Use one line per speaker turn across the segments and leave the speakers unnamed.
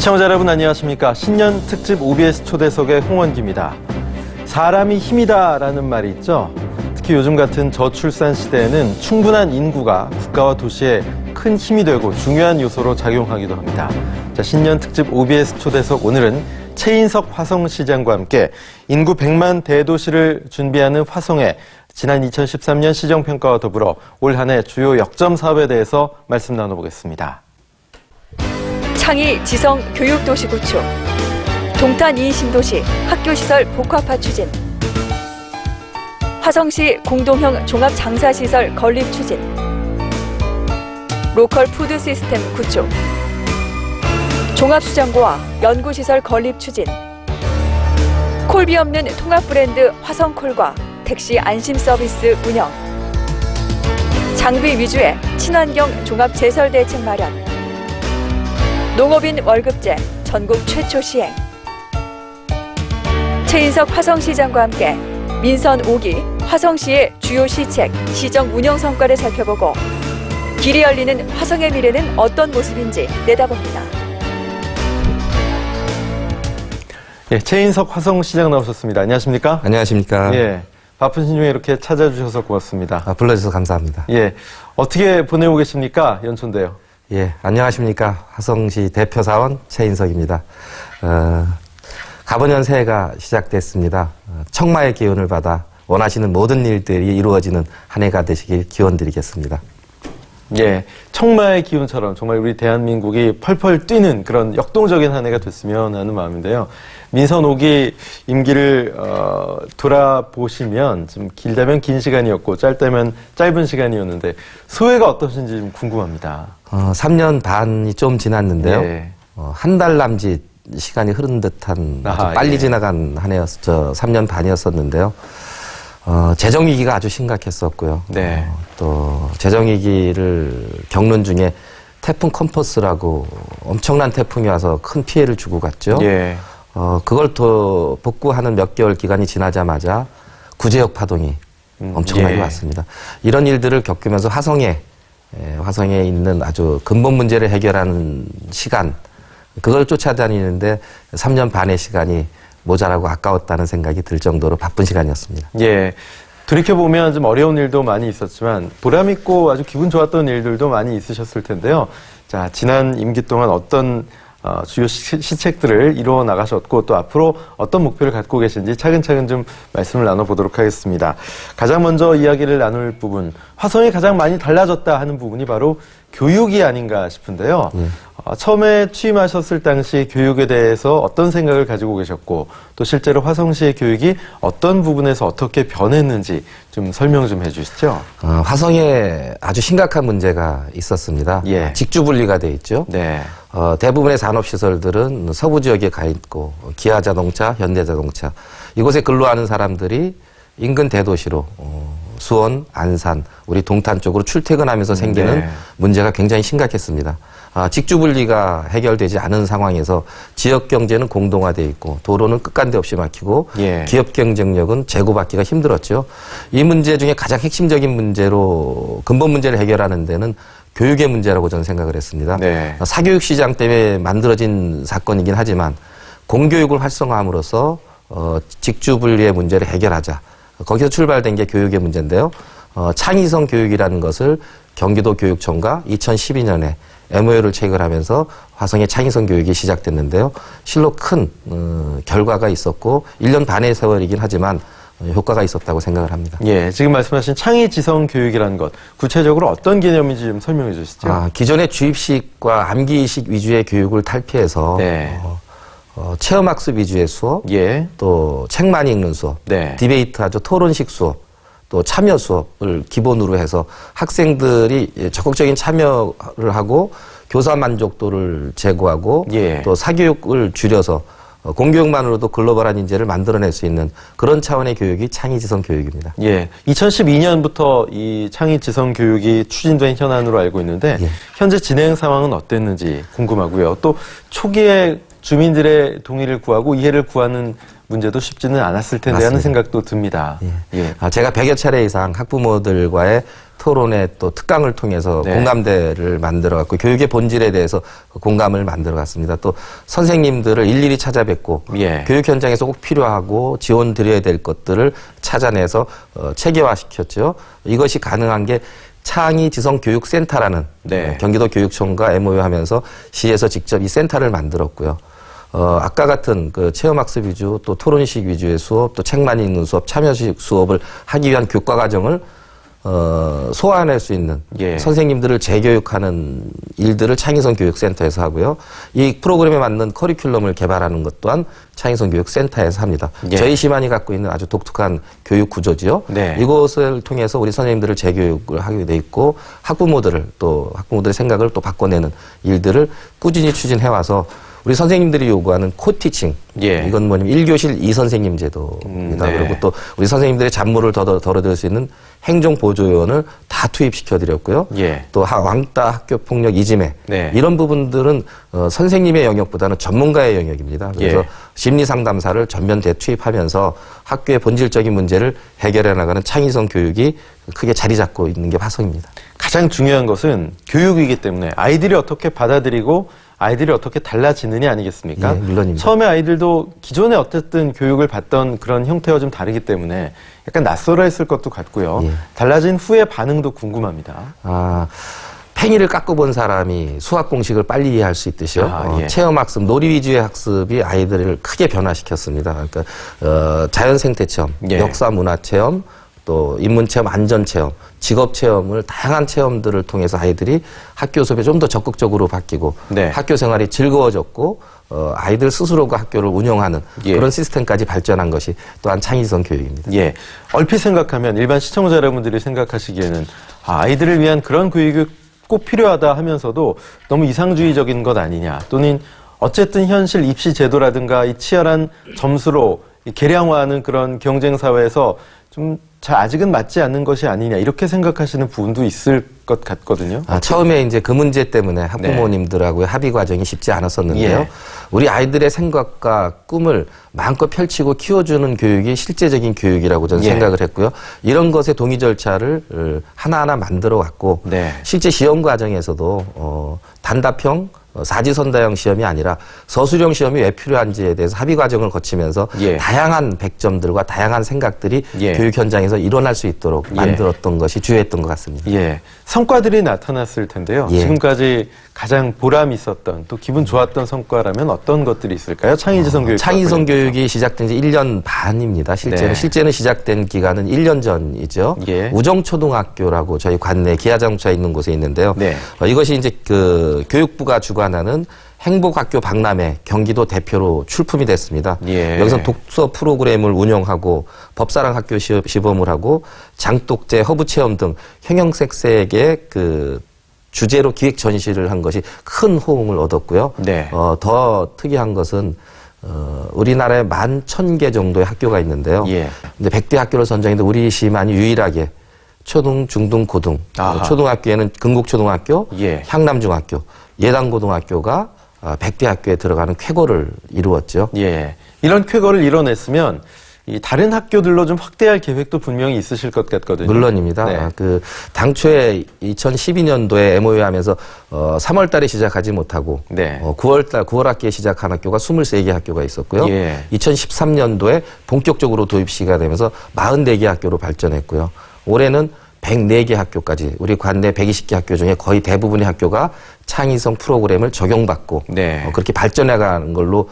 시청자 여러분 안녕하십니까. 신년 특집 OBS 초대석의 홍원기입니다. 사람이 힘이다라는 말이 있죠. 특히 요즘 같은 저출산 시대에는 충분한 인구가 국가와 도시에 큰 힘이 되고 중요한 요소로 작용하기도 합니다. 자, 신년 특집 OBS 초대석 오늘은 최인석 화성시장과 함께 인구 100만 대도시를 준비하는 화성의 지난 2013년 시정평가와 더불어 올 한 해 주요 역점 사업에 대해서 말씀 나눠보겠습니다.
창의 지성 교육도시 구축, 동탄 2인 신도시 학교시설 복합화 추진, 화성시 공동형 종합장사시설 건립 추진, 로컬 푸드 시스템 구축, 종합수장고와 연구시설 건립 추진, 콜비 없는 통합 브랜드 화성콜과 택시 안심 서비스 운영, 장비 위주의 친환경 종합제설 대책 마련, 농업인 월급제 전국 최초 시행. 최인석 화성시장과 함께 민선 5기 화성시의 주요 시책, 시정 운영 성과를 살펴보고 길이 열리는 화성의 미래는 어떤 모습인지 내다봅니다.
예, 최인석 화성시장 나오셨습니다. 안녕하십니까?
안녕하십니까?
예, 바쁘신 중에 이렇게 찾아주셔서 고맙습니다.
불러주셔서 감사합니다.
예, 어떻게 보내고 계십니까? 연초인데요.
예, 안녕하십니까? 화성시 대표사원 최인석입니다. 가버년 새해가 시작됐습니다. 청마의 기운을 받아 원하시는 모든 일들이 이루어지는 한 해가 되시길 기원드리겠습니다.
예, 청마의 기운처럼 정말 우리 대한민국이 펄펄 뛰는 그런 역동적인 한 해가 됐으면 하는 마음인데요. 민선 5기 임기를 돌아보시면 좀 길다면 긴 시간이었고 짧다면 짧은 시간이었는데 소회가 어떠신지 좀 궁금합니다.
3년 반이 좀 지났는데요.
예.
한 달 남짓 시간이 흐른 듯한 아주 빨리
예.
지나간 한 해였죠. 3년 반이었었는데요. 재정위기가 아주 심각했었고요.
네.
또 재정위기를 겪는 중에 태풍 컴퍼스라고 엄청난 태풍이 와서 큰 피해를 주고 갔죠.
예.
그걸 더 복구하는 몇 개월 기간이 지나자마자 구제역 파동이 엄청나게
예.
왔습니다. 이런 일들을 겪으면서 화성에 있는 아주 근본 문제를 해결하는 시간, 그걸 쫓아다니는데 3년 반의 시간이 모자라고 아까웠다는 생각이 들 정도로 바쁜 시간이었습니다.
예. 돌이켜보면 좀 어려운 일도 많이 있었지만 보람있고 아주 기분 좋았던 일들도 많이 있으셨을 텐데요. 자, 지난 임기 동안 어떤 주요 시책들을 이루어 나가셨고 또 앞으로 어떤 목표를 갖고 계신지 차근차근 좀 말씀을 나눠보도록 하겠습니다. 가장 먼저 이야기를 나눌 부분, 화성이 가장 많이 달라졌다 하는 부분이 바로 교육이 아닌가 싶은데요. 처음에 취임하셨을 당시 교육에 대해서 어떤 생각을 가지고 계셨고 또 실제로 화성시의 교육이 어떤 부분에서 어떻게 변했는지 좀 설명 좀 해주시죠.
화성에 아주 심각한 문제가 있었습니다.
예.
직주분리가 돼 있죠.
네.
대부분의 산업시설들은 서부 지역에 가 있고 기아자동차, 현대자동차 이곳에 근로하는 사람들이 인근 대도시로 수원, 안산, 우리 동탄 쪽으로 출퇴근하면서 생기는
네.
문제가 굉장히 심각했습니다. 직주분리가 해결되지 않은 상황에서 지역 경제는 공동화돼 있고 도로는 끝간데 없이 막히고
예.
기업 경쟁력은 재고받기가 힘들었죠. 이 문제 중에 가장 핵심적인 문제로 근본 문제를 해결하는 데는 교육의 문제라고 저는 생각을 했습니다.
네.
사교육 시장 때문에 만들어진 사건이긴 하지만 공교육을 활성화함으로써 직주분리의 문제를 해결하자. 거기서 출발된 게 교육의 문제인데요. 창의성 교육이라는 것을 경기도 교육청과 2012년에 MOU를 체결하면서 화성의 창의성 교육이 시작됐는데요. 실로 큰 결과가 있었고 1년 반의 세월이긴 하지만 효과가 있었다고 생각을 합니다.
예, 지금 말씀하신 창의지성 교육이라는 것, 구체적으로 어떤 개념인지 좀 설명해 주시죠.
기존의 주입식과 암기식 위주의 교육을 탈피해서
네.
체험학습 위주의 수업,
예.
또 책 많이 읽는 수업,
네.
디베이트하죠, 토론식 수업, 또 참여 수업을 기본으로 해서 학생들이 적극적인 참여를 하고 교사 만족도를 제고하고
예.
또 사교육을 줄여서 공교육만으로도 글로벌한 인재를 만들어낼 수 있는 그런 차원의 교육이 창의지성 교육입니다.
예, 2012년부터 이 창의지성 교육이 추진된 현안으로 알고 있는데
예.
현재 진행 상황은 어땠는지 궁금하고요. 또 초기에 주민들의 동의를 구하고 이해를 구하는 문제도 쉽지는 않았을 텐데
맞습니다.
하는 생각도 듭니다. 예.
제가 100여 차례 이상 학부모들과의 토론회 또 특강을 통해서
네.
공감대를 만들어갔고 교육의 본질에 대해서 공감을 만들어갔습니다. 또 선생님들을 일일이 찾아뵙고
예.
교육 현장에서 꼭 필요하고 지원 드려야 될 것들을 찾아내서 체계화시켰죠. 이것이 가능한 게 창의지성교육센터라는
네.
경기도 교육청과 MOU하면서 시에서 직접 이 센터를 만들었고요. 아까 같은 그 체험학습 위주 또 토론식 위주의 수업 또 책만 읽는 수업 참여식 수업을 하기 위한 교과 과정을 소화해낼 수 있는
예.
선생님들을 재교육하는 일들을 창의성교육센터에서 하고요. 이 프로그램에 맞는 커리큘럼을 개발하는 것 또한 창의성교육센터에서 합니다.
예.
저희 시만이 갖고 있는 아주 독특한 교육 구조지요.
네.
이것을 통해서 우리 선생님들을 재교육을 하게 돼 있고 학부모들의 생각을 또 바꿔내는 일들을 꾸준히 추진해와서 우리 선생님들이 요구하는 코티칭.
예.
이건 뭐냐면 1교실 2선생님 제도입니다.
네.
그리고 또 우리 선생님들의 잡무를 덜어드릴 수 있는 행정보조원을 다 투입시켜드렸고요.
예.
또 왕따 학교폭력 이지매.
네.
이런 부분들은 선생님의 영역보다는 전문가의 영역입니다. 그래서
예.
심리상담사를 전면 대투입하면서 학교의 본질적인 문제를 해결해 나가는 창의성 교육이 크게 자리 잡고 있는 게 화성입니다.
가장 중요한 것은 교육이기 때문에 아이들이 어떻게 받아들이고 아이들이 어떻게 달라지느냐 아니겠습니까?
예, 물론입니다.
처음에 아이들도 기존에 어쨌든 교육을 받던 그런 형태와 좀 다르기 때문에 약간 낯설어 했을 것도 같고요.
예.
달라진 후의 반응도 궁금합니다.
팽이를 깎아본 사람이 수학 공식을 빨리 이해할 수 있듯이요.
예.
체험학습, 놀이 위주의 학습이 아이들을 크게 변화시켰습니다. 그러니까 자연생태 체험,
예.
역사 문화 체험, 또 인문체험, 안전체험, 직업체험을 다양한 체험들을 통해서 아이들이 학교 수업에 좀 더 적극적으로 바뀌고
네.
학교 생활이 즐거워졌고 아이들 스스로가 학교를 운영하는
예.
그런 시스템까지 발전한 것이 또한 창의성 교육입니다.
예. 얼핏 생각하면 일반 시청자 여러분들이 생각하시기에는 아이들을 위한 그런 교육이 꼭 필요하다 하면서도 너무 이상주의적인 것 아니냐 또는 어쨌든 현실 입시 제도라든가 이 치열한 점수로 이 계량화하는 그런 경쟁 사회에서 좀 잘 아직은 맞지 않는 것이 아니냐 이렇게 생각하시는 부분도 있을 것 같거든요.
처음에 이제 그 문제 때문에 학부모님들하고의 합의 과정이 쉽지 않았었는데요.
예.
우리 아이들의 생각과 꿈을 마음껏 펼치고 키워주는 교육이 실제적인 교육이라고 저는
예.
생각을 했고요. 이런 것의 동의 절차를 하나하나 만들어 왔고
네.
실제 시험 과정에서도 단답형 사지선다형 시험이 아니라 서술형 시험이 왜 필요한지에 대해서 합의 과정을 거치면서
예.
다양한 백점들과 다양한 생각들이
예.
교육 현장에서 일어날 수 있도록 만들었던 것이 주요했던 것 같습니다.
예. 성과들이 나타났을 텐데요.
예.
지금까지 가장 보람 있었던 또 기분 좋았던 성과라면 어떤 것들이 있을까요? 창의지성 교육.
창의성 교육이 시작된 지 1년 반입니다.
네.
실제는 시작된 기간은 1년 전이죠.
예.
우정초등학교라고 저희 관내 기아자동차에 있는 곳에 있는데요.
네.
이것이 이제 그 교육부가 주관하는 행복학교 박람회 경기도 대표로 출품이 됐습니다.
예.
여기서 독서 프로그램을 운영하고 법사랑 학교 시범을 하고 장독제 허브체험 등 형형색색의 그 주제로 기획 전시를 한 것이 큰 호응을 얻었고요.
네.
더 특이한 것은 우리나라에 11,000개 정도의 학교가 있는데요.
예.
이제 100대 학교를 선정했는데 우리 시만이 유일하게 초등, 중등, 고등,
아하.
초등학교에는 금곡초등학교,
예.
향남중학교, 예당고등학교가 100대 학교에 들어가는 쾌거를 이루었죠.
예. 이런 쾌거를 이뤄냈으면 이 다른 학교들로 좀 확대할 계획도 분명히 있으실 것 같거든요.
물론입니다.
네.
그 당초에 2012년도에 MOU 하면서 3월 달에 시작하지 못하고
네.
9월 학기에 시작한 학교가 23개 학교가 있었고요.
예.
2013년도에 본격적으로 도입 시기가 되면서 44개 학교로 발전했고요. 올해는 104개 학교까지 우리 관내 120개 학교 중에 거의 대부분의 학교가 창의성 프로그램을 적용받고
네.
그렇게 발전해가는 걸로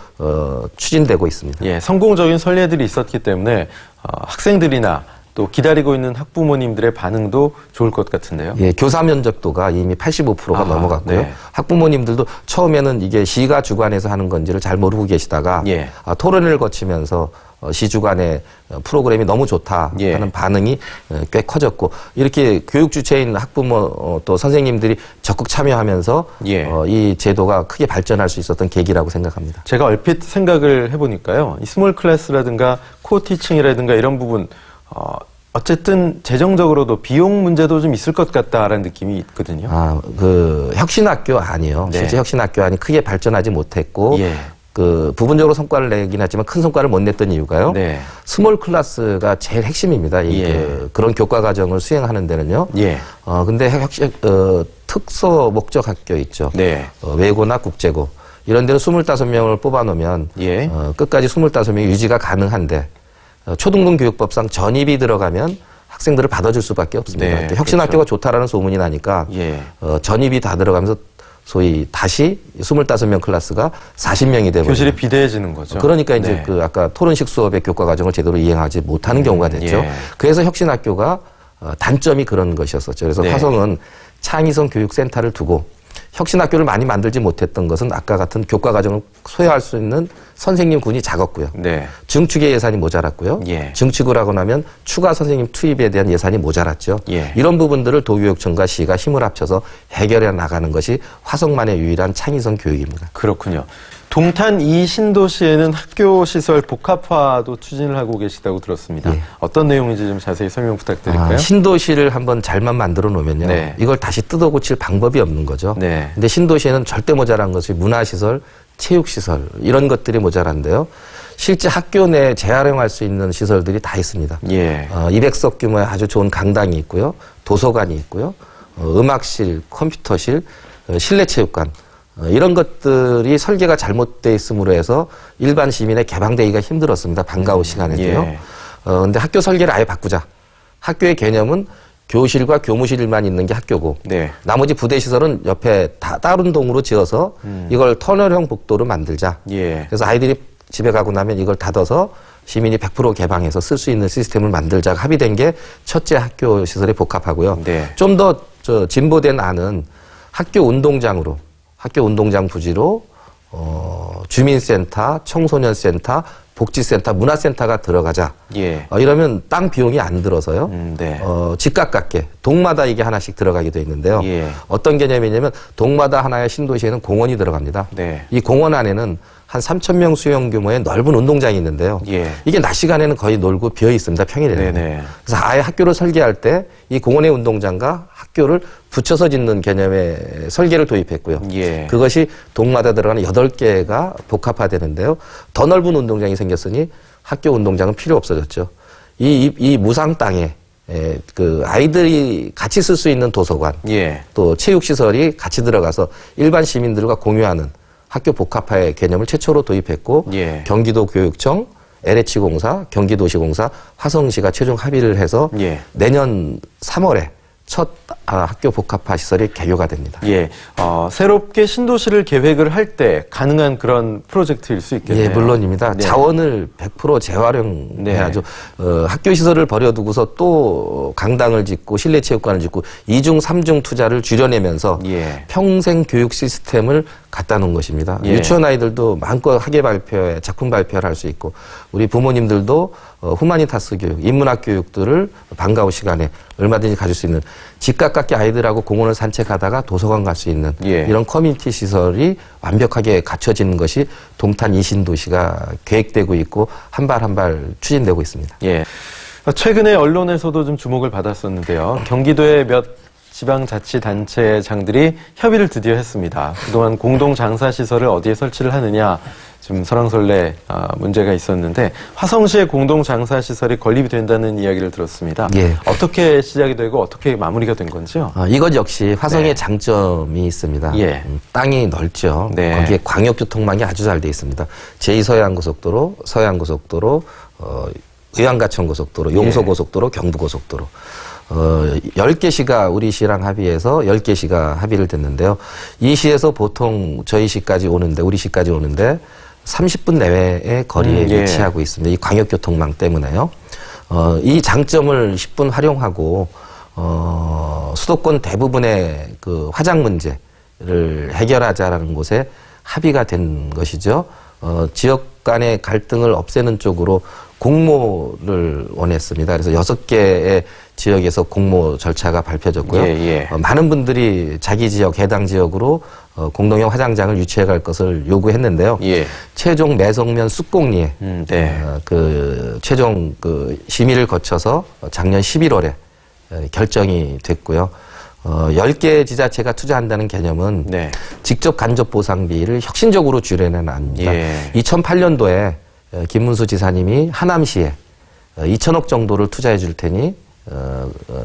추진되고 있습니다.
예, 성공적인 선례들이 있었기 때문에 학생들이나 또 기다리고 있는 학부모님들의 반응도 좋을 것 같은데요.
예, 교사 면접도가 이미 85%가 넘어갔고요.
네.
학부모님들도 처음에는 이게 시가 주관해서 하는 건지를 잘 모르고 계시다가
예.
토론을 거치면서 시 주관의 프로그램이 너무 좋다
예.
하는 반응이 꽤 커졌고 이렇게 교육 주체인 학부모 또 선생님들이 적극 참여하면서
예.
이 제도가 크게 발전할 수 있었던 계기라고 생각합니다.
제가 얼핏 생각을 해보니까요. 이 스몰 클래스라든가 코어티칭이라든가 이런 부분 어쨌든 재정적으로도 비용 문제도 좀 있을 것 같다라는 느낌이 있거든요.
그 혁신학교 아니요.
네.
실제 혁신학교 아니 크게 발전하지 못했고
예.
그 부분적으로 성과를 내긴 하지만 큰 성과를 못 냈던 이유가요.
네.
스몰 클래스가 제일 핵심입니다. 이 그런 교과 과정을 수행하는 데는요.
예.
근데 특서 목적 학교 있죠.
네.
외고나 국제고 이런 데는 25명을 뽑아놓으면
예.
끝까지 25명이 유지가 가능한데 초등부 교육법상 전입이 들어가면 학생들을 받아줄 수밖에 없습니다.
네,
근데 혁신학교가
그렇죠.
좋다라는 소문이 나니까
예.
전입이 다 들어가면서 소위 다시 25명 클래스가 40명이 되고
교실이 비대해지는 거죠.
그러니까 이제
네.
그 아까 토론식 수업의 교과 과정을 제대로 이행하지 못하는 경우가 됐죠.
예.
그래서 혁신학교가 단점이 그런 것이었었죠. 그래서
네.
화성은 창의성 교육센터를 두고 혁신학교를 많이 만들지 못했던 것은 아까 같은 교과 과정을 소화할 수 있는 선생님 군이 작았고요.
네.
증축의 예산이 모자랐고요.
예.
증축을 하고 나면 추가 선생님 투입에 대한 예산이 모자랐죠.
예.
이런 부분들을 도교육청과 시가 힘을 합쳐서 해결해 나가는 것이 화성만의 유일한 창의성 교육입니다.
그렇군요. 동탄 이 신도시에는 학교 시설 복합화도 추진을 하고 계시다고 들었습니다.
예.
어떤 내용인지 좀 자세히 설명 부탁드릴까요?
신도시를 한번 잘만 만들어 놓으면요.
네.
이걸 다시 뜯어 고칠 방법이 없는 거죠.
네.
근데 신도시에는 절대 모자란 것이 문화시설, 체육시설 이런 것들이 모자란데요. 실제 학교 내에 재활용할 수 있는 시설들이 다 있습니다.
예.
200석 규모의 아주 좋은 강당이 있고요. 도서관이 있고요. 음악실, 컴퓨터실, 실내 체육관 이런 것들이 설계가 잘못돼 있음으로 해서 일반 시민의 개방되기가 힘들었습니다. 방과 후 시간에도요.
예.
근데 학교 설계를 아예 바꾸자. 학교의 개념은 교실과 교무실만 있는 게 학교고
네.
나머지 부대 시설은 옆에 다른 동으로 지어서 이걸 터널형 복도로 만들자.
예.
그래서 아이들이 집에 가고 나면 이걸 닫아서 시민이 100% 개방해서 쓸 수 있는 시스템을 만들자가 합의된 게 첫째 학교 시설에 복합하고요.
네.
좀 더 진보된 안은 학교 운동장으로 학교 운동장 부지로 주민센터, 청소년센터, 복지센터, 문화센터가 들어가자.
예.
이러면 땅 비용이 안 들어서요.
네.
집 가깝게 동마다 이게 하나씩 들어가게 돼 있는데요.
예.
어떤 개념이냐면 동마다 하나의 신도시에는 공원이 들어갑니다.
네.
이 공원 안에는 한 3,000명 수용 규모의 넓은 운동장이 있는데요.
예.
이게 낮 시간에는 거의 놀고 비어 있습니다. 평일에는.
네네.
그래서 아예 학교를 설계할 때 이 공원의 운동장과 학교를 붙여서 짓는 개념의 설계를 도입했고요.
예.
그것이 동마다 들어가는 8개가 복합화되는데요. 더 넓은 운동장이 생겼으니 학교 운동장은 필요 없어졌죠. 이 무상 땅에 그 아이들이 같이 쓸 수 있는 도서관,
예.
또 체육시설이 같이 들어가서 일반 시민들과 공유하는 학교 복합화의 개념을 최초로 도입했고
예.
경기도 교육청, LH공사, 경기도시공사, 화성시가 최종 합의를 해서
예.
내년 3월에 첫 학교 복합화 시설이 개교가 됩니다.
예. 새롭게 신도시를 계획을 할 때 가능한 그런 프로젝트일 수 있겠네요.
예, 물론입니다.
네.
자원을 100% 재활용해야죠.
네.
학교 시설을 버려두고서 또 강당을 짓고 실내 체육관을 짓고 2중, 3중 투자를 줄여내면서
예.
평생 교육 시스템을 갖다 놓은 것입니다.
예.
유치원 아이들도 마음껏 학예 발표회, 작품 발표를 할 수 있고 우리 부모님들도 후마니타스 교육, 인문학 교육들을 방과 후 시간에 얼마든지 가질 수 있는 집 가깝게 아이들하고 공원을 산책하다가 도서관 갈 수 있는
예.
이런 커뮤니티 시설이 완벽하게 갖춰지는 것이 동탄 이신도시가 계획되고 있고 한 발 한 발 추진되고 있습니다.
예. 최근에 언론에서도 좀 주목을 받았었는데요. 경기도의 몇 지방자치단체장들이 협의를 드디어 했습니다. 그동안 공동장사시설을 어디에 설치를 하느냐 좀 설왕설래 문제가 있었는데 화성시의 공동장사시설이 건립이 된다는 이야기를 들었습니다.
예.
어떻게 시작이 되고 어떻게 마무리가 된 건지요?
이것 역시 화성의
네.
장점이 있습니다.
예.
땅이 넓죠.
네.
거기에 광역교통망이 아주 잘 돼 있습니다. 제2서해안고속도로, 서해안고속도로, 의왕가천고속도로, 용서고속도로, 경부고속도로. 10개 시가 우리 시랑 합의해서 10개 시가 합의를 됐는데요. 이 시에서 보통 저희 시까지 오는데, 우리 시까지 오는데 30분 내외의 거리에
예.
위치하고 있습니다. 이 광역교통망 때문에요. 이 장점을 10분 활용하고, 수도권 대부분의 그 화장 문제를 해결하자라는 곳에 합의가 된 것이죠. 지역 간의 갈등을 없애는 쪽으로 공모를 원했습니다. 그래서 6개의 지역에서 공모 절차가 밟혀졌고요.
예, 예.
많은 분들이 자기 지역, 해당 지역으로 공동형 화장장을 유치해 갈 것을 요구했는데요.
예.
최종 매성면 쑥곡리에
네.
그 최종 그 심의를 거쳐서 작년 11월에 결정이 됐고요. 10개 지자체가 투자한다는 개념은
네.
직접 간접 보상비를 혁신적으로 줄여내는 안입니다.
예.
2008년도에 김문수 지사님이 하남시에 2천억 정도를 투자해 줄 테니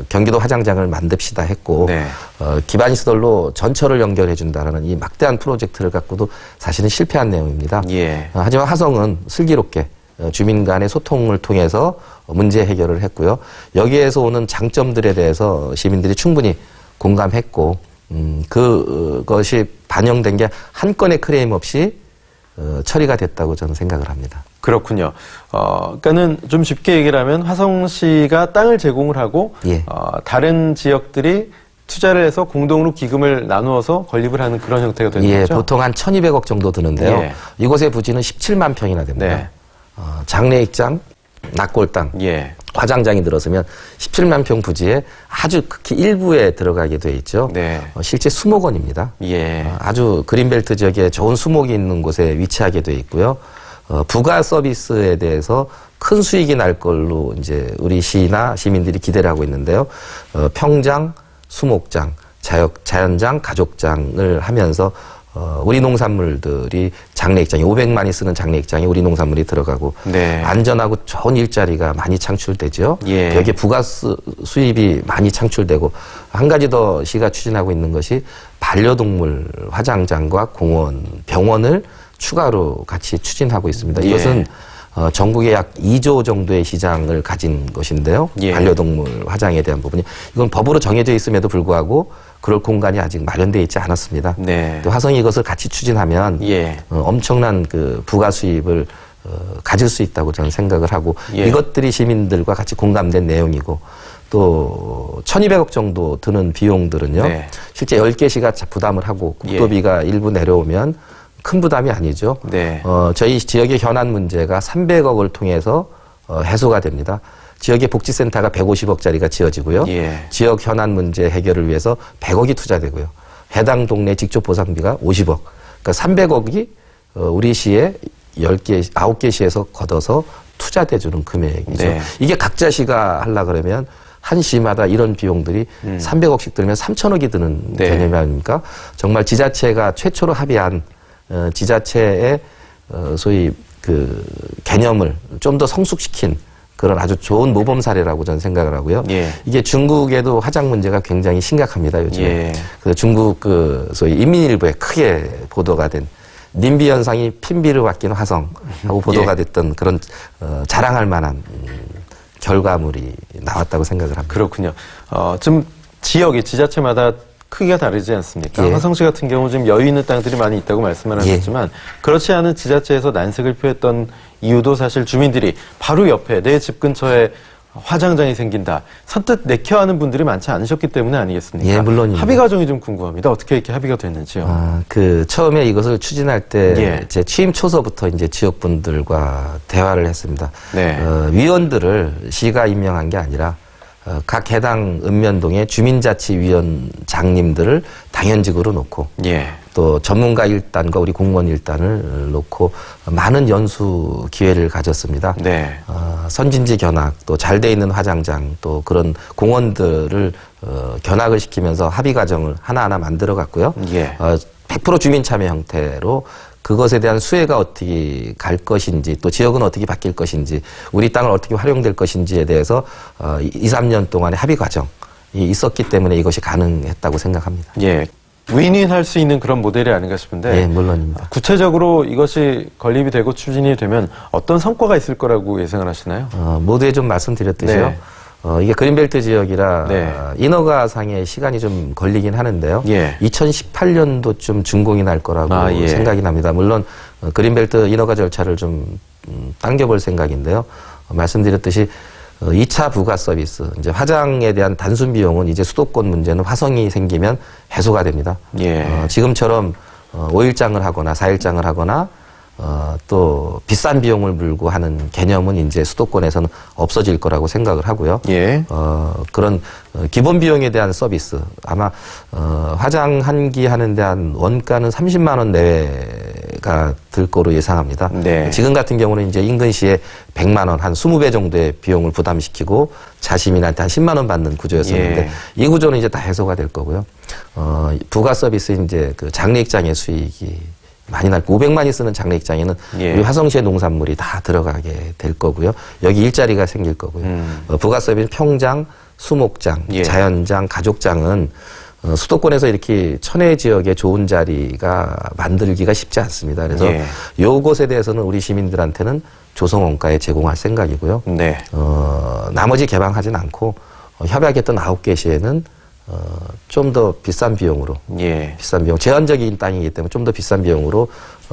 경기도 화장장을 만듭시다 했고
네.
기반 시설로 전철을 연결해 준다라는 이 막대한 프로젝트를 갖고도 사실은 실패한 내용입니다.
예.
하지만 화성은 슬기롭게 주민 간의 소통을 통해서 문제 해결을 했고요. 여기에서 오는 장점들에 대해서 시민들이 충분히 공감했고 그것이 반영된 게 한 건의 크레임 없이 처리가 됐다고 저는 생각을 합니다.
그렇군요. 그러니까는 좀 쉽게 얘기를 하면 화성시가 땅을 제공을 하고
예.
다른 지역들이 투자를 해서 공동으로 기금을 나누어서 건립을 하는 그런 형태가 되는
예,
거죠.
보통 한 1,200억 정도 드는데요.
예.
이곳의 부지는 17만 평이나 됩니다.
네.
장례익장, 낙골당,
예.
화장장이 들어서면 17만 평 부지에 아주 극히 일부에 들어가게 돼 있죠.
네.
실제 수목원입니다.
예.
아주 그린벨트 지역에 좋은 수목이 있는 곳에 위치하게 돼 있고요. 부가 서비스에 대해서 큰 수익이 날 걸로 이제 우리 시나 시민들이 기대를 하고 있는데요. 평장, 수목장, 자연장, 가족장을 하면서 우리 농산물들이 장례익장이 500만이 쓰는 장례익장에 우리 농산물이 들어가고
네.
안전하고 좋은 일자리가 많이 창출되죠.
예.
여기에 부가 수입이 많이 창출되고 한 가지 더 시가 추진하고 있는 것이 반려동물 화장장과 공원, 병원을 추가로 같이 추진하고 있습니다.
예.
이것은 전국에 약 2조 정도의 시장을 가진 것인데요.
예.
반려동물 화장에 대한 부분이 이건 법으로 정해져 있음에도 불구하고 그럴 공간이 아직 마련되어 있지 않았습니다.
네.
화성이 이것을 같이 추진하면
예.
엄청난 그 부가 수입을 가질 수 있다고 저는 생각을 하고
예.
이것들이 시민들과 같이 공감된 내용이고 또 1,200억 정도 드는 비용들은요.
네.
실제 10개시가 부담을 하고
예.
국도비가 일부 내려오면 큰 부담이 아니죠.
네.
저희 지역의 현안 문제가 300억을 통해서 해소가 됩니다. 지역의 복지센터가 150억짜리가 지어지고요.
예.
지역 현안 문제 해결을 위해서 100억이 투자되고요. 해당 동네 직접 보상비가 50억. 그러니까 300억이 우리 시에 10개, 9개 시에서 걷어서 투자돼 주는 금액이죠.
네.
이게 각자 시가 하려 그러면 한 시마다 이런 비용들이 300억씩 들면 3천억이 드는
네.
개념이 아닙니까? 정말 지자체가 최초로 합의한 지자체의 소위 그 개념을 좀 더 성숙시킨 그런 아주 좋은 모범 사례라고 저는 생각을 하고요.
예.
이게 중국에도 화장 문제가 굉장히 심각합니다, 요즘에.
예.
그래서 중국 그 소위 인민일보에 크게 보도가 된 님비 현상이 핀비를 맡긴 화성하고 보도가
예.
됐던 그런 자랑할 만한 결과물이 나왔다고 생각을 합니다.
그렇군요. 좀 지역이 지자체마다 크기가 다르지 않습니까?
예.
화성시 같은 경우 좀 여유 있는 땅들이 많이 있다고 말씀을
예.
하셨지만 그렇지 않은 지자체에서 난색을 표했던 이유도 사실 주민들이 바로 옆에 내 집 근처에 화장장이 생긴다. 선뜻 내켜하는 분들이 많지 않으셨기 때문에 아니겠습니까?
예, 물론입니다.
합의 과정이 좀 궁금합니다. 어떻게 이렇게 합의가 됐는지요?
처음에 이것을 추진할 때
예.
제 취임 초서부터 이제 지역분들과 대화를 했습니다.
네.
위원들을 시가 임명한 게 아니라 각 해당 읍면동의 주민자치위원장님들을 당연직으로 놓고
예.
또 전문가 일단과 우리 공무원 일단을 놓고 많은 연수 기회를 가졌습니다.
네.
선진지 견학, 또 잘 돼 있는 화장장, 또 그런 공원들을 견학을 시키면서 합의 과정을 하나하나 만들어 갔고요.
예.
100% 주민 참여 형태로 그것에 대한 수혜가 어떻게 갈 것인지 또 지역은 어떻게 바뀔 것인지 우리 땅을 어떻게 활용될 것인지에 대해서 2, 3년 동안의 합의 과정이 있었기 때문에 이것이 가능했다고 생각합니다.
예. 윈윈할 수 있는 그런 모델이 아닌가 싶은데
네, 물론입니다.
구체적으로 이것이 건립이 되고 추진이 되면 어떤 성과가 있을 거라고 예상을 하시나요?
모두에 좀 말씀드렸듯이요.
네.
이게 그린벨트 지역이라
네.
인허가상의 시간이 좀 걸리긴 하는데요.
예.
2018년도쯤 준공이 날 거라고
예.
생각이 납니다. 물론 그린벨트 인허가 절차를 좀 당겨볼 생각인데요. 말씀드렸듯이 2차 부가 서비스, 이제 화장에 대한 단순 비용은 이제 수도권 문제는 화성이 생기면 해소가 됩니다.
예.
지금처럼 5일장을 하거나 4일장을 하거나 또 비싼 비용을 물고 하는 개념은 이제 수도권에서는 없어질 거라고 생각을 하고요.
예.
그런 기본 비용에 대한 서비스 아마 화장 한 기 하는 데 한 원가는 30만 원 내외 가 들 거로 예상합니다.
네.
지금 같은 경우는 이제 인근시에 100만 원, 한 20배 정도의 비용을 부담시키고 자시민한테 한 10만 원 받는 구조였었는데
예.
이 구조는 이제 다 해소가 될 거고요. 부가 서비스 이제 그 장례익장의 수익이 많이 날 500만이 쓰는 장례익장에는
예.
우리 화성시의 농산물이 다 들어가게 될 거고요. 여기 일자리가 생길 거고요. 부가 서비스 평장, 수목장,
예.
자연장, 가족장은 수도권에서 이렇게 천혜 지역의 좋은 자리가 만들기가 쉽지 않습니다. 그래서
예.
요것에 대해서는 우리 시민들한테는 조성원가에 제공할 생각이고요.
네.
나머지 개방하진 않고 협약했던 9개 시에는 좀 더 비싼 비용으로
예.
비싼 비용 제한적인 땅이기 때문에 좀 더 비싼 비용으로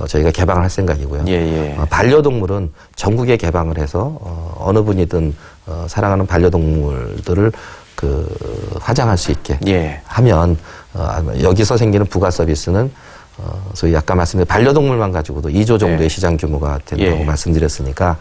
저희가 개방을 할 생각이고요.
예, 예.
반려동물은 전국에 개방을 해서 어느 분이든 사랑하는 반려동물들을 화장할 수 있게
예.
하면 여기서 생기는 부가 서비스는 소위 아까 말씀드린 반려동물만 가지고도 2조 정도의
네.
시장 규모가 된다고
예.
말씀드렸으니까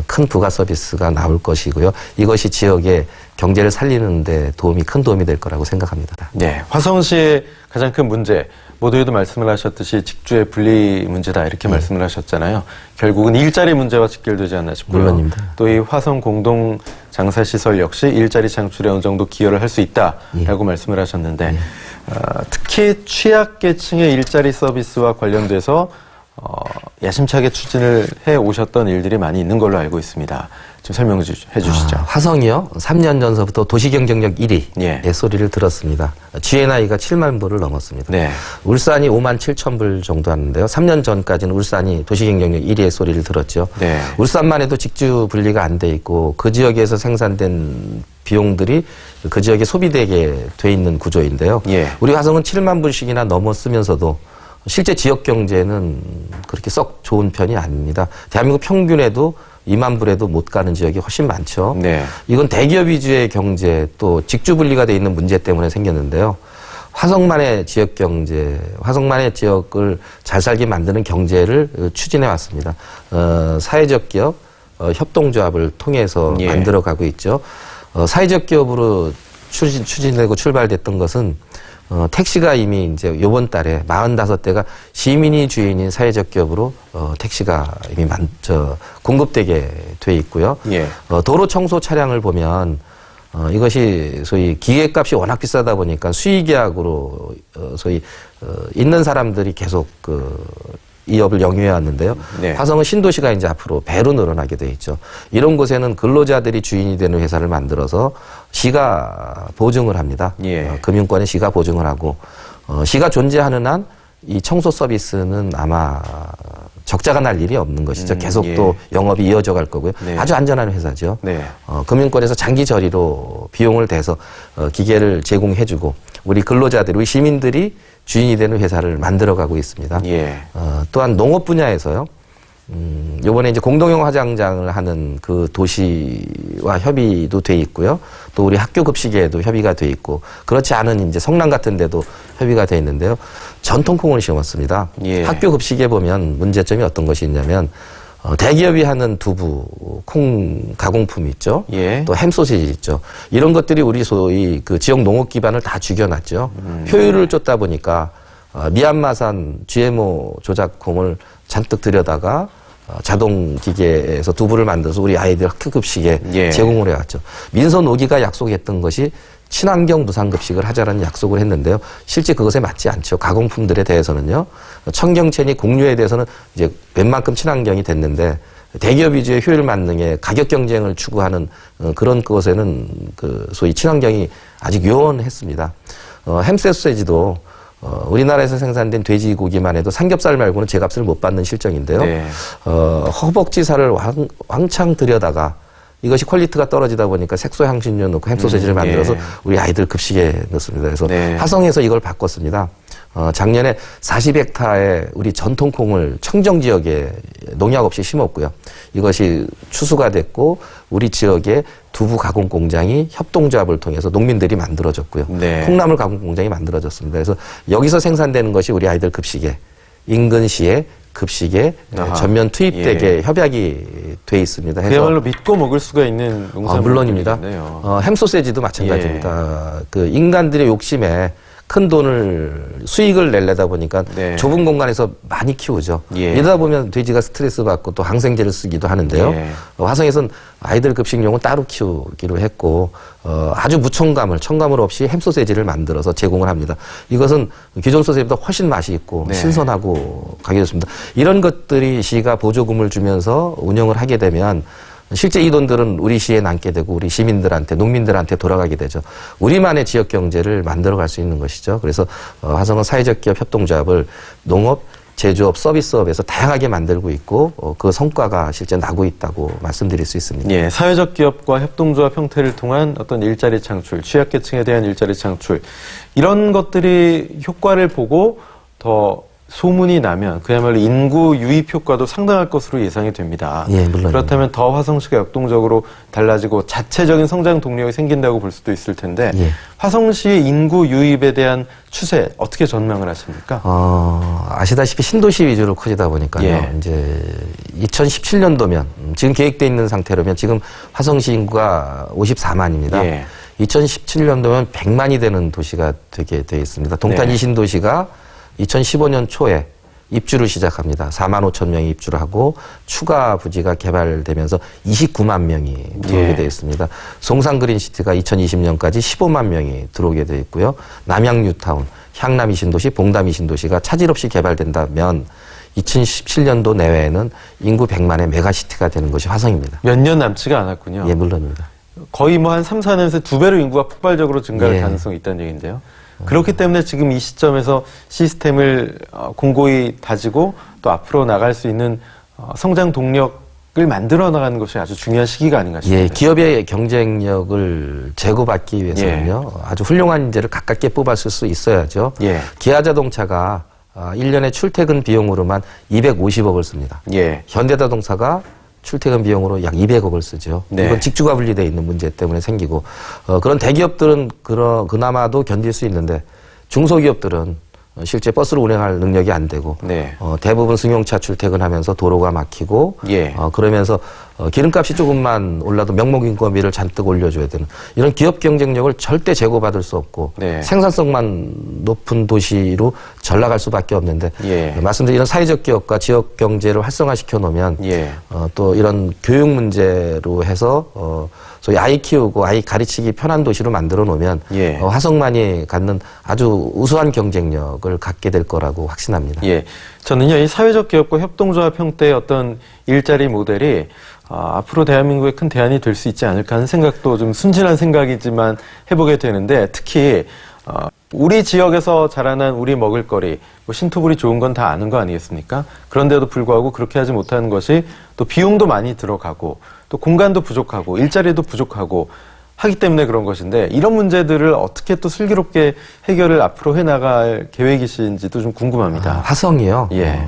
큰 부가 서비스가 나올 것이고요. 이것이 지역의 경제를 살리는데 큰 도움이 될 거라고 생각합니다.
네. 화성시의 가장 큰 문제, 모두에도 말씀을 하셨듯이 직주의 분리 문제다 이렇게 말씀을 하셨잖아요. 결국은 일자리 문제와 직결되지 않나 싶고요.
물론입니다.
또 이 화성 공동 장사시설 역시 일자리 창출에 어느 정도 기여를 할 수 있다라고 말씀을 하셨는데 특히 취약계층의 일자리 서비스와 관련돼서 야심차게 추진을 해 오셨던 일들이 많이 있는 걸로 알고 있습니다. 좀 설명해 주시죠.
화성이요. 3년 전서부터 도시경쟁력 1위의
예.
소리를 들었습니다. GNI가 7만 불을 넘었습니다.
네.
울산이 5만 7천 불 정도 하는데요. 3년 전까지는 울산이 도시경쟁력 1위의 소리를 들었죠.
네.
울산만 해도 직주 분리가 안 돼 있고 그 지역에서 생산된 비용들이 그 지역에 소비되게 돼 있는 구조인데요.
예.
우리 화성은 7만 불씩이나 넘었으면서도 실제 지역 경제는 그렇게 썩 좋은 편이 아닙니다. 대한민국 평균에도 2만 불에도 못 가는 지역이 훨씬 많죠.
네.
이건 대기업 위주의 경제 또 직주 분리가 돼 있는 문제 때문에 생겼는데요. 화성만의 지역 경제, 화성만의 지역을 잘 살게 만드는 경제를 추진해 왔습니다. 사회적 기업, 협동조합을 통해서
예.
만들어가고 있죠. 사회적 기업으로 추진되고 출발됐던 것은 택시가 이미 이제 요번 달에 45대가 시민이 주인인 사회적 기업으로 택시가 이미 공급되게 돼 있고요.
예.
도로 청소 차량을 보면 이것이 소위 기계값이 워낙 비싸다 보니까 수의계약으로 소위 있는 사람들이 계속 이 업을 영위해 왔는데요.
네.
화성은 신도시가 이제 앞으로 배로 늘어나게 돼 있죠. 이런 곳에는 근로자들이 주인이 되는 회사를 만들어서 시가 보증을 합니다.
예.
금융권에 시가 보증을 하고 시가 존재하는 한 이 청소 서비스는 아마 적자가 날 일이 없는 것이죠. 계속
예.
또 영업이 이어져 갈 거고요.
네.
아주 안전한 회사죠.
네.
금융권에서 장기 저리로 비용을 대서 기계를 제공해주고 우리 근로자들, 우리 시민들이 주인이 되는 회사를 만들어가고 있습니다.
예.
또한 농업 분야에서요. 요번에 이제 공동형 화장장을 하는 그 도시와 협의도 돼 있고요. 또 우리 학교 급식에도 협의가 돼 있고 그렇지 않은 이제 성남 같은 데도 협의가 돼 있는데요. 전통콩을 심었습니다.
예.
학교 급식에 보면 문제점이 어떤 것이 있냐면 대기업이 하는 두부, 콩 가공품 있죠.
예.
또 햄소시지 있죠. 이런 것들이 우리 소위 그 지역 농업 기반을 다 죽여놨죠. 효율을 쫓다 보니까 미얀마산 GMO 조작콩을 잔뜩 들여다가 자동 기계에서 두부를 만들어서 우리 아이들 학교 급식에
예.
제공을 해왔죠. 민선 5기가 약속했던 것이 친환경 무상급식을 하자라는 약속을 했는데요. 실제 그것에 맞지 않죠. 가공품들에 대해서는요. 청경채니 곡류에 대해서는 이제 웬만큼 친환경이 됐는데 대기업 위주의 효율 만능의 가격 경쟁을 추구하는 그런 것에는 그 소위 친환경이 아직 요원했습니다. 햄소시지도 우리나라에서 생산된 돼지고기만 해도 삼겹살 말고는 제값을 못 받는 실정인데요.
네.
허벅지살을 왕창 들여다가 이것이 퀄리티가 떨어지다 보니까 색소 향신료 넣고 햄소시지를 만들어서
예.
우리 아이들 급식에 넣습니다. 그래서
네.
화성에서 이걸 바꿨습니다. 작년에 40헥타에 우리 전통콩을 청정 지역에 농약 없이 심었고요. 이것이 추수가 됐고 우리 지역에 두부 가공 공장이 협동조합을 통해서 농민들이 만들어졌고요.
네.
콩나물 가공 공장이 만들어졌습니다. 그래서 여기서 생산되는 것이 우리 아이들 급식에 인근시에 급식에
아하.
전면 투입되게
예.
협약이 돼 있습니다. 해서
그야말로 믿고 먹을 수가 있는 농산물이네요.
물론입니다. 햄소시지도 마찬가지입니다. 그 인간들의 욕심에 큰 돈을 수익을 내려다 보니까
네.
좁은 공간에서 많이 키우죠.
예.
이러다 보면 돼지가 스트레스 받고 또 항생제를 쓰기도 하는데요.
예.
화성에서는 아이들 급식용은 따로 키우기로 했고 아주 첨가물 없이 햄소세지를 만들어서 제공을 합니다. 이것은 기존 소세지보다 훨씬 맛이 있고
네.
신선하고 가격이 좋습니다. 이런 것들이 시가 보조금을 주면서 운영을 하게 되면 실제 이 돈들은 우리 시에 남게 되고 우리 시민들한테 농민들한테 돌아가게 되죠. 우리만의 지역 경제를 만들어갈 수 있는 것이죠. 그래서 화성은 사회적 기업 협동조합을 농업, 제조업, 서비스업에서 다양하게 만들고 있고 그 성과가 실제 나고 있다고 말씀드릴 수 있습니다.
예, 사회적 기업과 협동조합 형태를 통한 어떤 일자리 창출, 취약계층에 대한 일자리 창출 이런 것들이 효과를 보고 더 소문이 나면 그야말로 인구 유입 효과도 상당할 것으로 예상이 됩니다.
예, 물론입니다.
그렇다면 더 화성시가 역동적으로 달라지고 자체적인 성장 동력이 생긴다고 볼 수도 있을 텐데
예.
화성시의 인구 유입에 대한 추세 어떻게 전망을 하십니까?
아시다시피 신도시 위주로 커지다 보니까요.
예.
이제 2017년도면 지금 계획돼 있는 상태로면 지금 화성시 인구가 54만입니다.
예.
2017년도면 100만이 되는 도시가 되게 돼 있습니다. 동탄
네.
이신도시가 2015년 초에 입주를 시작합니다. 4만 5천 명이 입주를 하고 추가 부지가 개발되면서 29만 명이 들어오게
예.
되어 있습니다. 송산 그린시티가 2020년까지 15만 명이 들어오게 되어 있고요. 남양 뉴타운, 향남 이신도시, 봉담 이신도시가 차질 없이 개발된다면 2017년도 내외에는 인구 100만의 메가시티가 되는 것이 화성입니다.
몇 년 남지가 않았군요.
예, 물론입니다.
거의 뭐 한 3, 4년에서 2배로 인구가 폭발적으로 증가할
예.
가능성이 있다는 얘기인데요. 그렇기 때문에 지금 이 시점에서 시스템을 공고히 다지고 또 앞으로 나갈 수 있는 성장 동력을 만들어 나가는 것이 아주 중요한 시기가 아닌가 싶습니다.
예, 기업의 경쟁력을 제고받기 위해서는요, 아주 훌륭한 인재를 가깝게 뽑았을 수 있어야죠.
예.
기아자동차가 1년에 출퇴근 비용으로만 250억을 씁니다.
예.
현대자동차가 출퇴근 비용으로 약 200억을 쓰죠.
네.
이건 직주가 분리되어 있는 문제 때문에 생기고 그런 대기업들은 그나마도 견딜 수 있는데 중소기업들은 실제 버스를 운행할 능력이 안 되고
네.
대부분 승용차 출퇴근하면서 도로가 막히고
예.
그러면서 기름값이 조금만 올라도 명목인건비를 잔뜩 올려줘야 되는 이런 기업 경쟁력을 절대 제고받을 수 없고
네.
생산성만 높은 도시로 전락할 수밖에 없는데
예.
말씀드린 이런 사회적 기업과 지역 경제를 활성화시켜 놓으면
예.
또 이런 교육 문제로 해서 소위 아이 키우고 아이 가르치기 편한 도시로 만들어 놓으면
예.
화성만이 갖는 아주 우수한 경쟁력을 갖게 될 거라고 확신합니다.
예. 저는요, 이 사회적 기업과 협동조합 형태의 어떤 일자리 모델이 앞으로 대한민국에 큰 대안이 될 수 있지 않을까 하는 생각도 좀 순진한 생각이지만 해보게 되는데 특히 우리 지역에서 자라난 우리 먹을거리, 뭐 신토불이 좋은 건 다 아는 거 아니겠습니까? 그런데도 불구하고 그렇게 하지 못하는 것이 또 비용도 많이 들어가고 또 공간도 부족하고 일자리도 부족하고 하기 때문에 그런 것인데 이런 문제들을 어떻게 또 슬기롭게 해결을 앞으로 해나갈 계획이신지도 좀 궁금합니다.
화성이요.
예.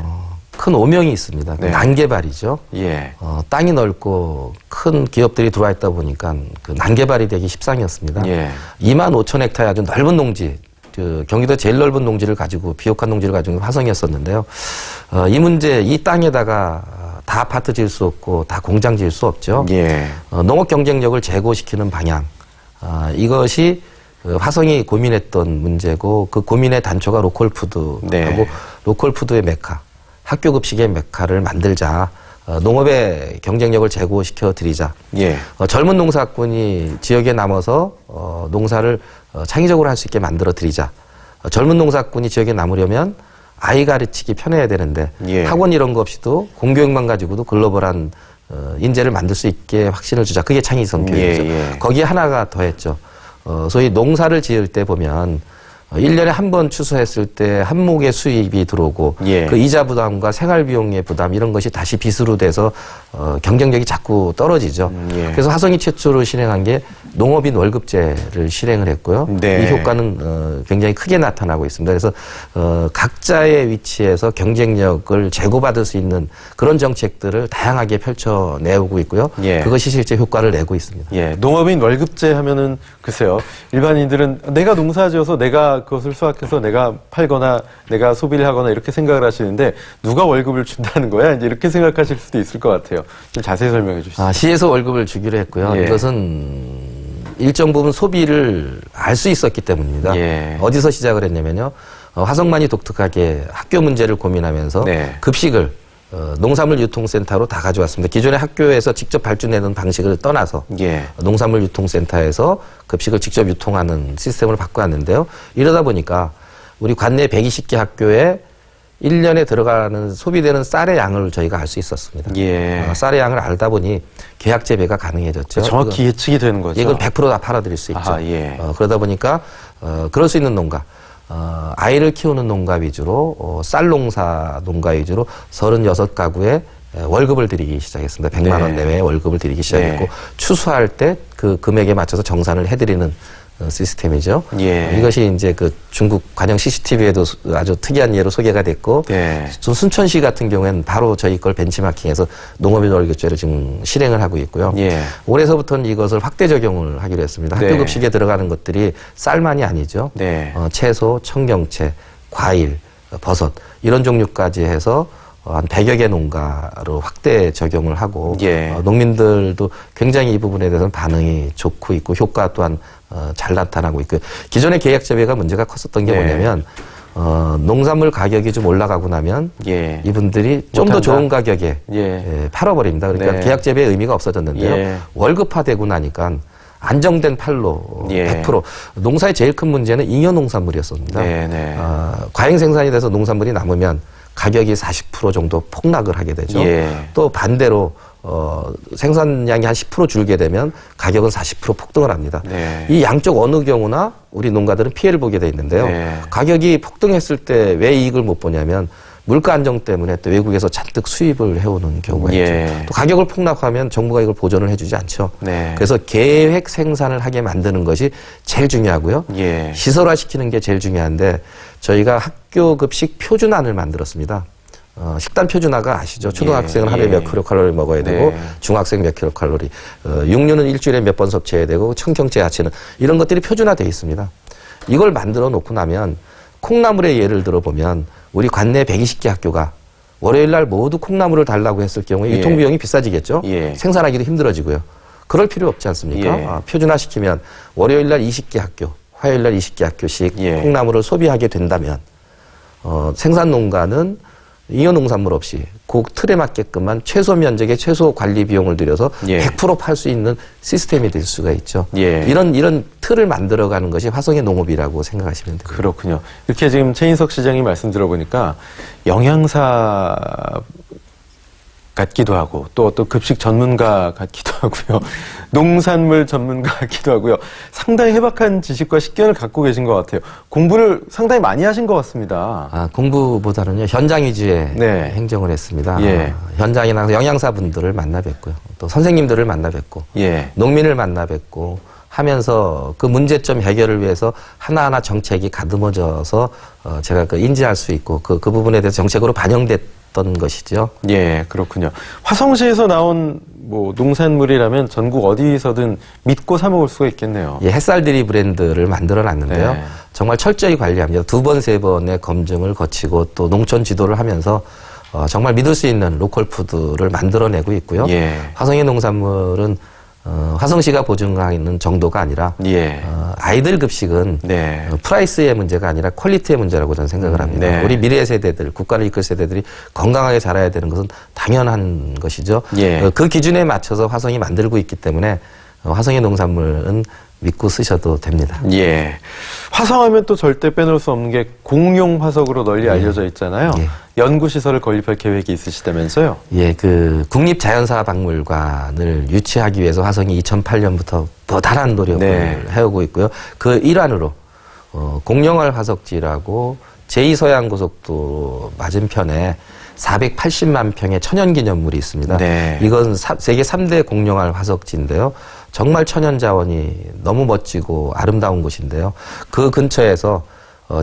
큰 오명이 있습니다.
네.
난개발이죠.
예.
땅이 넓고 큰 기업들이 들어와 있다 보니까 그 난개발이 되기 십상이었습니다.
예.
2만 5천 헥타의 아주 넓은 농지, 경기도 제일 넓은 농지를 가지고 비옥한 농지를 가지고 화성이었었는데요. 이 문제, 이 땅에다가 다 아파트 지을 수 없고 다 공장 지을 수 없죠.
예.
농업 경쟁력을 제고시키는 방향, 이것이 화성이 고민했던 문제고 그 고민의 단초가 로컬푸드하고
네.
로컬푸드의 메카, 학교급식의 메카를 만들자. 농업의 경쟁력을 제고시켜 드리자.
예.
젊은 농사꾼이 지역에 남아서 농사를 창의적으로 할 수 있게 만들어 드리자. 젊은 농사꾼이 지역에 남으려면 아이 가르치기 편해야 되는데
예.
학원 이런 거 없이도 공교육만 가지고도 글로벌한 인재를 만들 수 있게 확신을 주자. 그게 창의성 교육이죠.
예.
거기에 하나가 더했죠. 소위 농사를 지을 때 보면 1년에 한 번 추수했을 때 한 목의 수입이 들어오고
예.
그 이자 부담과 생활비용의 부담 이런 것이 다시 빚으로 돼서 경쟁력이 자꾸 떨어지죠.
예.
그래서 화성이 최초로 실행한 게 농업인 월급제를 실행을 했고요.
네.
이 효과는 굉장히 크게 나타나고 있습니다. 그래서 각자의 위치에서 경쟁력을 제고받을 수 있는 그런 정책들을 다양하게 펼쳐내고 있고요.
예.
그것이 실제 효과를 내고 있습니다.
예, 농업인 월급제 하면은 글쎄요. 일반인들은 내가 농사지어서 내가 그것을 수확해서 내가 팔거나 내가 소비를 하거나 이렇게 생각을 하시는데 누가 월급을 준다는 거야? 이제 이렇게 생각하실 수도 있을 것 같아요. 좀 자세히 설명해 주시죠.
시에서 월급을 주기로 했고요.
예.
이것은 일정 부분 소비를 알 수 있었기 때문입니다.
예.
어디서 시작을 했냐면요. 화성만이 독특하게 학교 문제를 고민하면서
네.
급식을 농산물 유통센터로 다 가져왔습니다. 기존의 학교에서 직접 발주내는 방식을 떠나서
예.
농산물 유통센터에서 급식을 직접 유통하는 시스템을 바꿔왔는데요. 이러다 보니까 우리 관내 120개 학교에 1년에 들어가는 소비되는 쌀의 양을 저희가 알 수 있었습니다.
예.
쌀의 양을 알다 보니 계약 재배가 가능해졌죠.
정확히 예측이 되는 거죠.
이건 100%다 팔아드릴 수 있죠.
아하, 예.
그러다 보니까 그럴 수 있는 농가, 아이를 키우는 농가 위주로 쌀 농사 농가 위주로 36가구에 월급을 드리기 시작했습니다. 100만 원
네.
내외의 월급을 드리기 시작했고
네.
추수할 때 그 금액에 맞춰서 정산을 해드리는 시스템이죠.
예.
이것이 이제 그 중국 관영 CCTV에도 아주 특이한 예로 소개가 됐고,
네.
순천시 같은 경우에는 바로 저희 걸 벤치마킹해서 농업인 월급제를 지금 실행을 하고 있고요.
예.
올해서부터는 이것을 확대 적용을 하기로 했습니다.
네.
학교 급식에 들어가는 것들이 쌀만이 아니죠.
네.
채소, 청경채, 과일, 버섯 이런 종류까지 해서 한 100여 개 농가로 확대 적용을 하고
예.
농민들도 굉장히 이 부분에 대해서는 반응이 좋고 있고 효과 또한 잘 나타나고 있고 기존의 계약 재배가 문제가 컸었던 게
네.
뭐냐면 농산물 가격이 좀 올라가고 나면
예.
이분들이 좀 더
못한다.
좋은 가격에
예.
팔아버립니다. 그러니까
네.
계약 재배의 의미가 없어졌는데요.
예.
월급화되고 나니까 안정된 팔로
예.
100% 농사의 제일 큰 문제는 잉여 농산물이었습니다.
네, 네.
과잉 생산이 돼서 농산물이 남으면 가격이 40% 정도 폭락을 하게 되죠.
예.
또 반대로 생산량이 한 10% 줄게 되면 가격은 40% 폭등을 합니다.
네.
이 양쪽 어느 경우나 우리 농가들은 피해를 보게 돼 있는데요.
네.
가격이 폭등했을 때 왜 이익을 못 보냐면 물가 안정 때문에 또 외국에서 잔뜩 수입을 해오는 경우가
예.
있죠. 또 가격을 폭락하면 정부가 이걸 보전을 해주지 않죠.
네.
그래서 계획 생산을 하게 만드는 것이 제일 중요하고요.
예.
시설화시키는 게 제일 중요한데 저희가 학교 급식 표준안을 만들었습니다. 식단 표준화가 아시죠? 초등학생은
예.
하루에 몇 킬로칼로리 먹어야 되고
네.
중학생 몇 킬로칼로리, 육류는 일주일에 몇 번 섭취해야 되고 청경채 야채는 이런 것들이 표준화되어 있습니다. 이걸 만들어 놓고 나면 콩나물의 예를 들어보면 우리 관내 120개 학교가 월요일 날 모두 콩나물을 달라고 했을 경우에
예.
유통비용이 비싸지겠죠?
예.
생산하기도 힘들어지고요. 그럴 필요 없지 않습니까?
예.
표준화시키면 월요일 날 20개 학교, 화요일 날 20개 학교씩
예.
콩나물을 소비하게 된다면 생산 농가는 잉여 농산물 없이 그 틀에 맞게끔만 최소 면적의 최소 관리 비용을 들여서
예.
100% 팔 수 있는 시스템이 될 수가 있죠.
예.
이런 틀을 만들어가는 것이 화성의 농업이라고 생각하시면 됩니다.
그렇군요. 이렇게 지금 최인석 시장님 말씀 들어보니까 영양사 같기도 하고 또 급식 전문가 같기도 하고요. 농산물 전문가 같기도 하고요. 상당히 해박한 지식과 식견을 갖고 계신 것 같아요. 공부를 상당히 많이 하신 것 같습니다.
공부보다는요 현장 위주의
네.
행정을 했습니다.
예.
현장에 나가서 영양사분들을 만나 뵙고요. 또 선생님들을 만나 뵙고
예.
농민을 만나 뵙고 하면서 그 문제점 해결을 위해서 하나하나 정책이 가듬어져서 제가 인지할 수 있고 그 부분에 대해서 정책으로 반영됐던 것이죠.
예, 그렇군요. 화성시에서 나온 뭐 농산물이라면 전국 어디서든 믿고 사 먹을 수가 있겠네요.
예, 햇살들이 브랜드를 만들어 놨는데요.
네. 정말
철저히 관리합니다. 2번, 3번의 검증을 거치고 또 농촌 지도를 하면서 정말 믿을 수 있는 로컬 푸드를 만들어내고 있고요.
예.
화성의 농산물은 화성시가 보증하는 정도가 아니라
예.
아이들 급식은
네.
프라이스의 문제가 아니라 퀄리티의 문제라고 저는 생각을 합니다.
네.
우리 미래 세대들, 국가를 이끌 세대들이 건강하게 자라야 되는 것은 당연한 것이죠.
예.
그 기준에 맞춰서 화성이 만들고 있기 때문에 화성의 농산물은 믿고 쓰셔도 됩니다.
예. 화성하면 또 절대 빼놓을 수 없는 게 공용 화석으로 널리 알려져 있잖아요.
예.
연구시설을 건립할 계획이 있으시다면서요?
예, 국립자연사박물관을 유치하기 위해서 화성이 2008년부터 부단한 노력을
네.
해오고 있고요. 그 일환으로 공룡알 화석지라고 제2서해안고속도로 맞은편에 480만 평의 천연기념물이 있습니다.
네.
이건 세계 3대 공룡알 화석지인데요. 정말 천연자원이 너무 멋지고 아름다운 곳인데요. 그 근처에서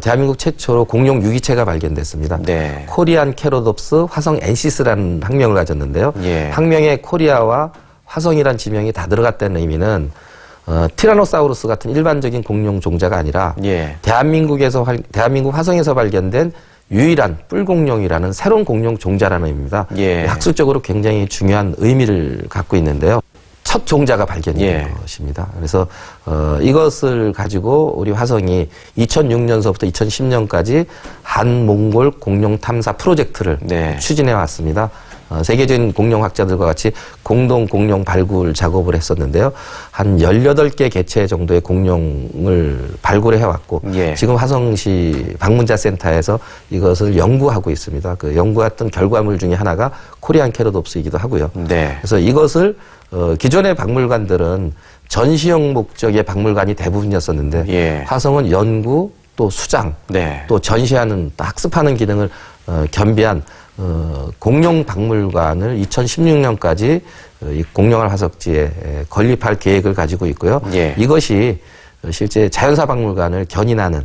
대한민국 최초로 공룡 유기체가 발견됐습니다.
네.
코리안 캐로덥스 화성 엔시스라는 학명을 가졌는데요.
예.
학명에 코리아와 화성이란 지명이 다 들어갔다는 의미는 티라노사우루스 같은 일반적인 공룡 종자가 아니라
예.
대한민국 화성에서 발견된 유일한 뿔공룡이라는 새로운 공룡 종자라는 의미입니다.
예.
학술적으로 굉장히 중요한 의미를 갖고 있는데요. 첫 종자가 발견이 된 것입니다. 그래서 이것을 가지고 우리 화성이 2006년서부터 2010년까지 한몽골 공룡 탐사 프로젝트를 추진해 왔습니다. 세계적인 공룡학자들과 같이 공동 공룡 발굴 작업을 했었는데요. 한 18개 개체 정도의 공룡을 발굴해 왔고 지금 화성시 방문자 센터에서 이것을 연구하고 있습니다. 그 연구했던 결과물 중에 하나가 코리안 캐로덥스이기도 하고요. 그래서 이것을 기존의 박물관들은 전시용 목적의 박물관이 대부분이었었는데 화성은 연구 또 수장 또 전시하는 또 학습하는 기능을 겸비한 공룡 박물관을 2016년까지 이 공룡알 화석지에 건립할 계획을 가지고 있고요. 이것이 실제 자연사 박물관을 견인하는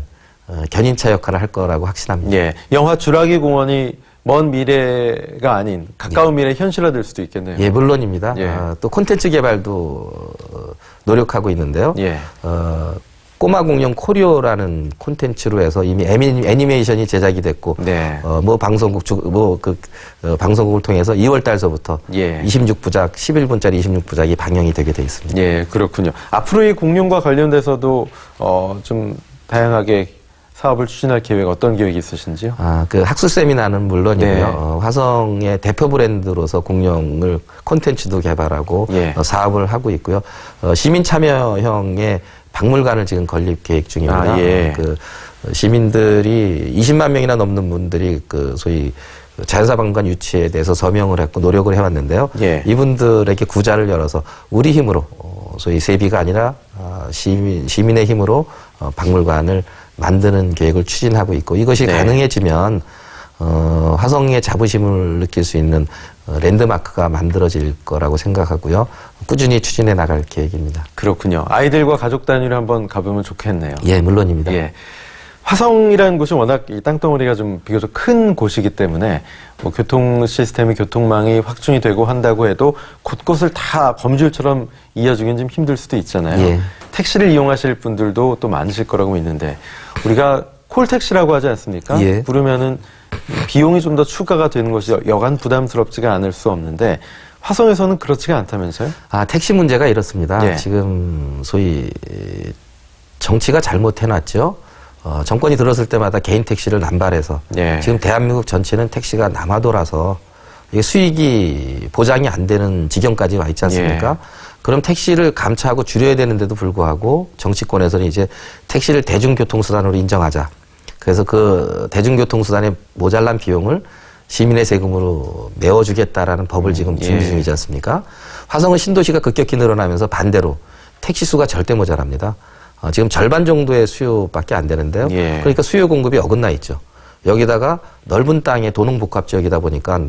견인차 역할을 할 거라고 확신합니다.
영화 주라기 공원이 먼 미래가 아닌 가까운 미래에 현실화될 수도 있겠네요.
예, 물론입니다. 또 콘텐츠 개발도 노력하고 있는데요. 꼬마 공룡 코리오라는 콘텐츠로 해서 이미 애니메이션이 제작이 됐고, 방송국을 통해서 2월 달서부터 26부작, 11분짜리 26부작이 방영이 되게 돼 있습니다.
그렇군요. 앞으로 이 공룡과 관련돼서도 좀 다양하게 사업을 추진할 계획, 어떤 계획이 있으신지요?
그 학술 세미나는 물론이고요. 화성의 대표 브랜드로서 공룡을 콘텐츠도 개발하고 사업을 하고 있고요. 시민 참여형의 박물관을 지금 건립 계획 중입니다. 그 시민들이 20만 명이나 넘는 분들이 그 소위 자연사 박물관 유치에 대해서 서명을 했고 노력을 해왔는데요. 이분들에게 구자를 열어서 우리 힘으로 소위 세비가 아니라 시민의 힘으로 박물관을 만드는 계획을 추진하고 있고 이것이 가능해지면 화성의 자부심을 느낄 수 있는 랜드마크가 만들어질 거라고 생각하고요. 꾸준히 추진해 나갈 계획입니다.
그렇군요. 아이들과 가족 단위로 한번 가보면 좋겠네요.
예, 물론입니다.
화성이라는 곳이 워낙 이 땅덩어리가 좀 비교적 큰 곳이기 때문에 뭐 교통 시스템이 교통망이 확충이 되고 한다고 해도 곳곳을 다 거미줄처럼 이어주기는 좀 힘들 수도 있잖아요. 택시를 이용하실 분들도 또 많으실 거라고 믿는데 우리가 콜택시라고 하지 않습니까? 부르면은 비용이 좀 더 추가가 되는 것이 여간 부담스럽지가 않을 수 없는데 화성에서는 그렇지가 않다면서요?
택시 문제가 이렇습니다. 지금 소위 정치가 잘못해놨죠. 정권이 들었을 때마다 개인 택시를 남발해서 지금 대한민국 전체는 택시가 남하도라서 이게 수익이 보장이 안 되는 지경까지 와 있지 않습니까? 그럼 택시를 감차하고 줄여야 되는데도 불구하고 정치권에서는 이제 택시를 대중교통수단으로 인정하자. 그래서 그 대중교통수단의 모자란 비용을 시민의 세금으로 메워주겠다라는 법을 지금 준비 중이지 않습니까? 화성은 신도시가 급격히 늘어나면서 반대로 택시 수가 절대 모자랍니다. 지금 절반 정도의 수요밖에 안 되는데요. 그러니까 수요 공급이 어긋나 있죠. 여기다가 넓은 땅의 도농복합 지역이다 보니까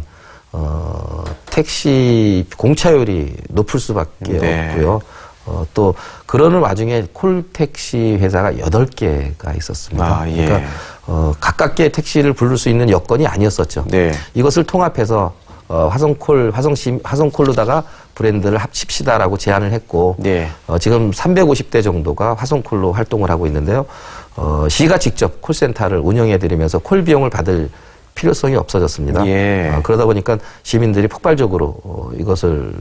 택시 공차율이 높을 수밖에 없고요. 또 그러는 와중에 콜택시 회사가 8개가 있었습니다. 그러니까 가깝게 택시를 부를 수 있는 여건이 아니었었죠. 이것을 통합해서 화성콜로다가 브랜드를 합칩시다라고 제안을 했고 지금 350대 정도가 화성콜로 활동을 하고 있는데요. 시가 직접 콜센터를 운영해드리면서 콜 비용을 받을 필요성이 없어졌습니다. 그러다 보니까 시민들이 폭발적으로 이것을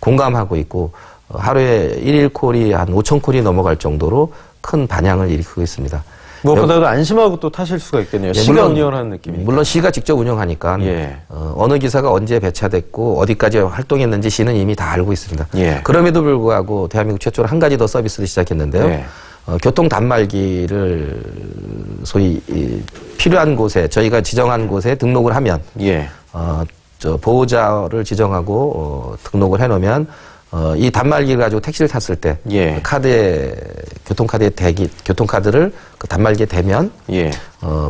공감하고 있고 하루에 1일 콜이 한 5천 콜이 넘어갈 정도로 큰 반향을 일으키고 있습니다.
무엇보다도 안심하고 또 타실 수가 있겠네요. 시가 운영하는 느낌이니까.
물론 시가 직접 운영하니까 어느 기사가 언제 배차됐고 어디까지 활동했는지 시는 이미 다 알고 있습니다. 그럼에도 불구하고 대한민국 최초로 한 가지 더 서비스를 시작했는데요. 교통 단말기를 소위 필요한 곳에 저희가 지정한 곳에 등록을 하면 보호자를 지정하고 등록을 해놓으면 이 단말기를 가지고 택시를 탔을 때 교통카드를 그 단말기에 대면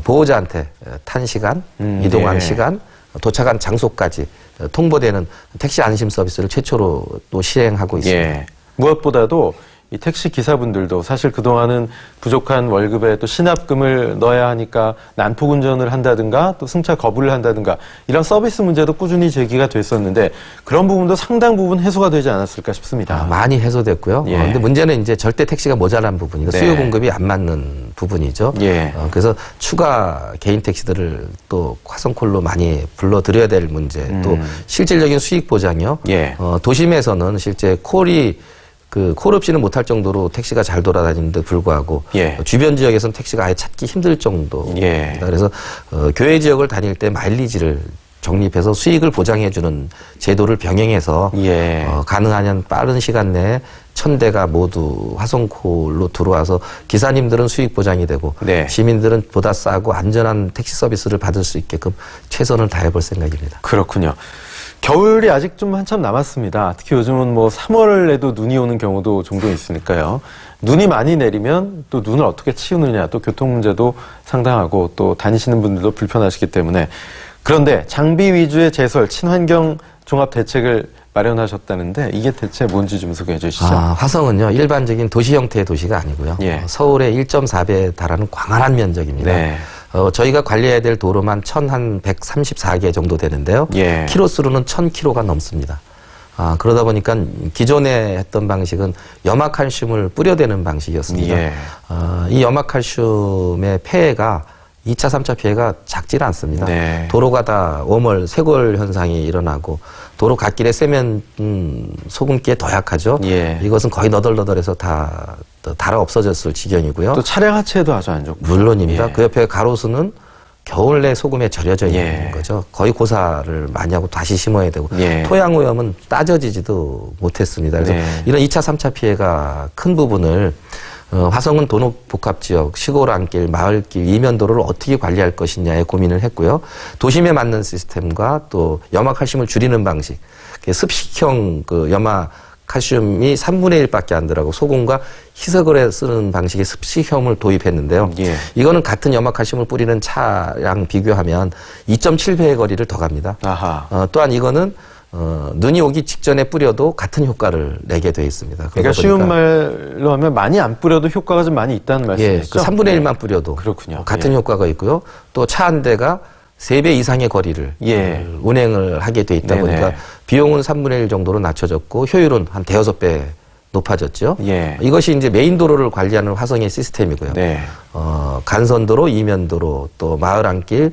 보호자한테 탄 시간, 이동한 시간, 도착한 장소까지 통보되는 택시 안심 서비스를 최초로 또 시행하고 있습니다.
무엇보다도 이 택시 기사분들도 사실 그동안은 부족한 월급에 또 신합금을 넣어야 하니까 난폭 운전을 한다든가 또 승차 거부를 한다든가 이런 서비스 문제도 꾸준히 제기가 됐었는데 그런 부분도 상당 부분 해소가 되지 않았을까 싶습니다.
많이 해소됐고요. 근데 문제는 이제 절대 택시가 모자란 부분이고 수요 공급이 안 맞는 부분이죠.
예.
그래서 추가 개인 택시들을 또 화성콜로 많이 불러들여야 될 문제, 또 실질적인 수익 보장이요.
예.
도심에서는 실제 콜이 콜 없이는 못할 정도로 택시가 잘 돌아다니는데 불구하고
예.
주변 지역에서는 택시가 아예 찾기 힘들 정도입니다.
예.
그래서 교외 지역을 다닐 때 마일리지를 적립해서 수익을 보장해주는 제도를 병행해서
예.
가능한 한 빠른 시간 내에 1000대가 모두 화성콜로 들어와서 기사님들은 수익 보장이 되고
네.
시민들은 보다 싸고 안전한 택시 서비스를 받을 수 있게끔 최선을 다해볼 생각입니다.
그렇군요. 겨울이 아직 좀 한참 남았습니다. 특히 요즘은 뭐 3월에도 눈이 오는 경우도 종종 있으니까요. 눈이 많이 내리면 또 눈을 어떻게 치우느냐, 또 교통 문제도 상당하고 또 다니시는 분들도 불편하시기 때문에, 그런데 장비 위주의 제설, 친환경 종합 대책을 마련하셨다는데 이게 대체 뭔지 좀 소개해 주시죠.
화성은요, 일반적인 도시 형태의 도시가 아니고요.
예.
서울의 1.4배에 달하는 광활한 면적입니다.
네.
저희가 관리해야 될 도로만 1,134개 정도 되는데요.
예.
키로수로는 1,000km가 넘습니다. 그러다 보니까 기존에 했던 방식은 염화칼슘을 뿌려대는 방식이었습니다.
예.
이 염화칼슘의 폐해가 2차, 3차 피해가 작질 않습니다.
네.
도로가 다 웜월, 쇄골 현상이 일어나고 도로 갓길에 쐬면 소금기에 더 약하죠.
예.
이것은 거의 너덜너덜해서 다 달아 없어졌을 지경이고요.
또 차량 하체도 아주 안 좋고.
물론입니다.
예.
그 옆에 가로수는 겨울 내 소금에 절여져 있는
예.
거죠. 거의 고사를 많이 하고 다시 심어야 되고
예.
토양 오염은 따져지지도 못했습니다. 그래서
네.
이런 2차, 3차 피해가 큰 부분을 화성은 도농 복합지역, 시골 안길, 마을길, 이면도로를 어떻게 관리할 것이냐에 고민을 했고요. 도심에 맞는 시스템과 또 염화칼슘을 줄이는 방식, 습식형 염화칼슘이 3분의 1밖에 안 들어가고 소금과 희석을 해 쓰는 방식의 습식형을 도입했는데요.
예.
이거는 같은 염화칼슘을 뿌리는 차량 비교하면 2.7배의 거리를 더 갑니다.
아하.
또한 이거는 눈이 오기 직전에 뿌려도 같은 효과를 내게 돼 있습니다.
그러니까 쉬운 말로 하면 많이 안 뿌려도 효과가 좀 많이 있다는 말씀이시죠?
그 3분의 1만 뿌려도
그렇군요.
같은
예.
효과가 있고요. 또 차 한 대가 3배 이상의 거리를
예.
운행을 하게 돼 있다
네네.
보니까 비용은 3분의 1 정도로 낮춰졌고 효율은 한 대여섯 배 높아졌죠.
예.
이것이 이제 메인 도로를 관리하는 화성의 시스템이고요.
네.
간선도로, 이면도로, 또 마을 안길,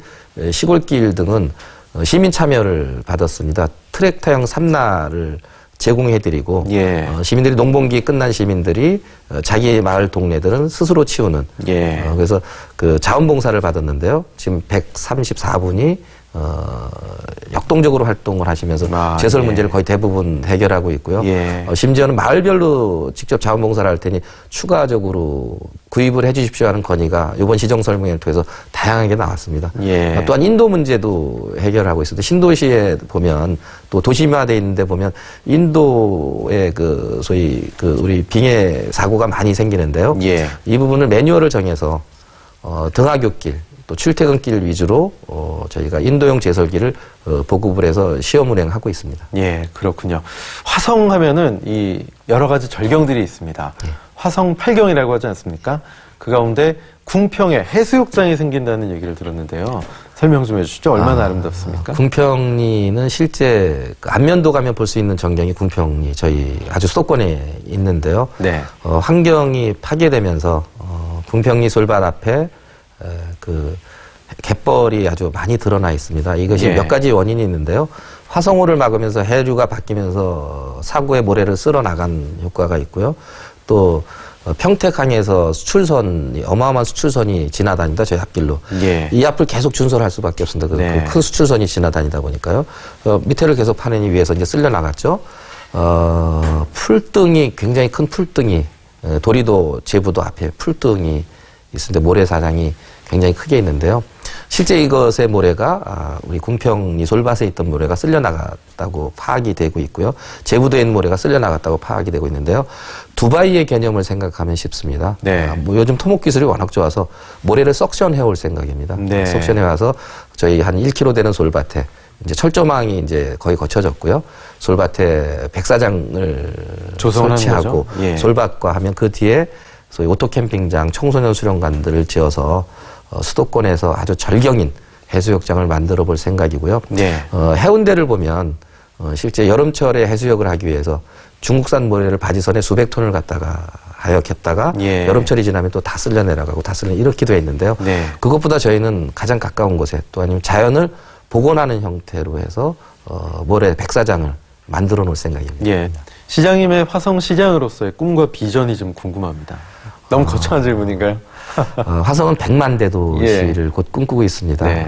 시골길 등은 시민 참여를 받았습니다. 트랙터형 삼라를 제공해드리고
예.
시민들이 농번기 끝난 시민들이 자기 마을 동네들은 스스로 치우는
예.
그래서 그 자원봉사를 받았는데요. 지금 134분이 역동적으로 활동을 하시면서 제설
예.
문제를 거의 대부분 해결하고 있고요.
예.
심지어는 마을별로 직접 자원봉사를 할 테니 추가적으로 구입을 해 주십시오 하는 건의가 이번 시정 설명회를 통해서 다양하게 나왔습니다.
예.
또한 인도 문제도 해결하고 있습니다. 신도시에 보면 또 도시화되어 있는데 보면 인도의 소위 우리 빙해 사고가 많이 생기는데요.
예.
이 부분을 매뉴얼을 정해서 등하굣길 또 출퇴근길 위주로 저희가 인도형 제설기를 보급을 해서 시험 운행하고 있습니다.
예, 그렇군요. 화성 하면은 이 여러 가지 절경들이 있습니다.
예.
화성 8경이라고 하지 않습니까? 그 가운데 궁평에 해수욕장이 생긴다는 얘기를 들었는데요. 설명 좀 해주시죠. 얼마나 아름답습니까?
궁평리는 실제 안면도 가면 볼 수 있는 전경이 궁평리 저희 아주 수도권에 있는데요.
네.
환경이 파괴되면서 궁평리 솔밭 앞에 갯벌이 아주 많이 드러나 있습니다. 이것이
예.
몇 가지 원인이 있는데요. 화성호를 막으면서 해류가 바뀌면서 사고의 모래를 쓸어 나간 효과가 있고요. 또 평택항에서 어마어마한 수출선이 지나다니다 저희 앞길로.
예.
이 앞을 계속 준설할 수밖에 없습니다.
네.
큰 수출선이 지나다니다 보니까요. 밑에를 계속 파내니 위에서 이제 쓸려 나갔죠. 풀등이 굉장히 큰 풀등이 도리도 제부도 앞에 풀등이 있는데 모래사장이 굉장히 크게 있는데요. 실제 이것의 모래가 우리 궁평리 솔밭에 있던 모래가 쓸려 나갔다고 파악이 되고 있고요. 제부도에 있는 모래가 쓸려 나갔다고 파악이 되고 있는데요. 두바이의 개념을 생각하면 쉽습니다.
네.
요즘 토목 기술이 워낙 좋아서 모래를 석션해 올 생각입니다.
네.
석션해 와서 저희 한 1km 되는 솔밭에 이제 철조망이 이제 거의 거쳐졌고요. 솔밭에 백사장을
조성하는
설치하고
거죠? 예.
솔밭과 하면 그 뒤에 소위 오토캠핑장, 청소년 수련관들을 지어서 수도권에서 아주 절경인 해수욕장을 만들어 볼 생각이고요.
네.
해운대를 보면 실제 여름철에 해수욕을 하기 위해서 중국산 모래를 바지선에 수백 톤을 갖다가 하였다가
예.
여름철이 지나면 또 다 쓸려 내려가고 다 쓸려 이렇게 돼 있는데요.
네.
그것보다 저희는 가장 가까운 곳에 또 아니면 자연을 복원하는 형태로 해서 모래 백사장을 만들어 놓을 생각입니다.
예. 시장님의 화성시장으로서의 꿈과 비전이 좀 궁금합니다. 너무 거창한 질문인가요?
화성은 100만 대 도시를
예.
곧 꿈꾸고 있습니다.
네.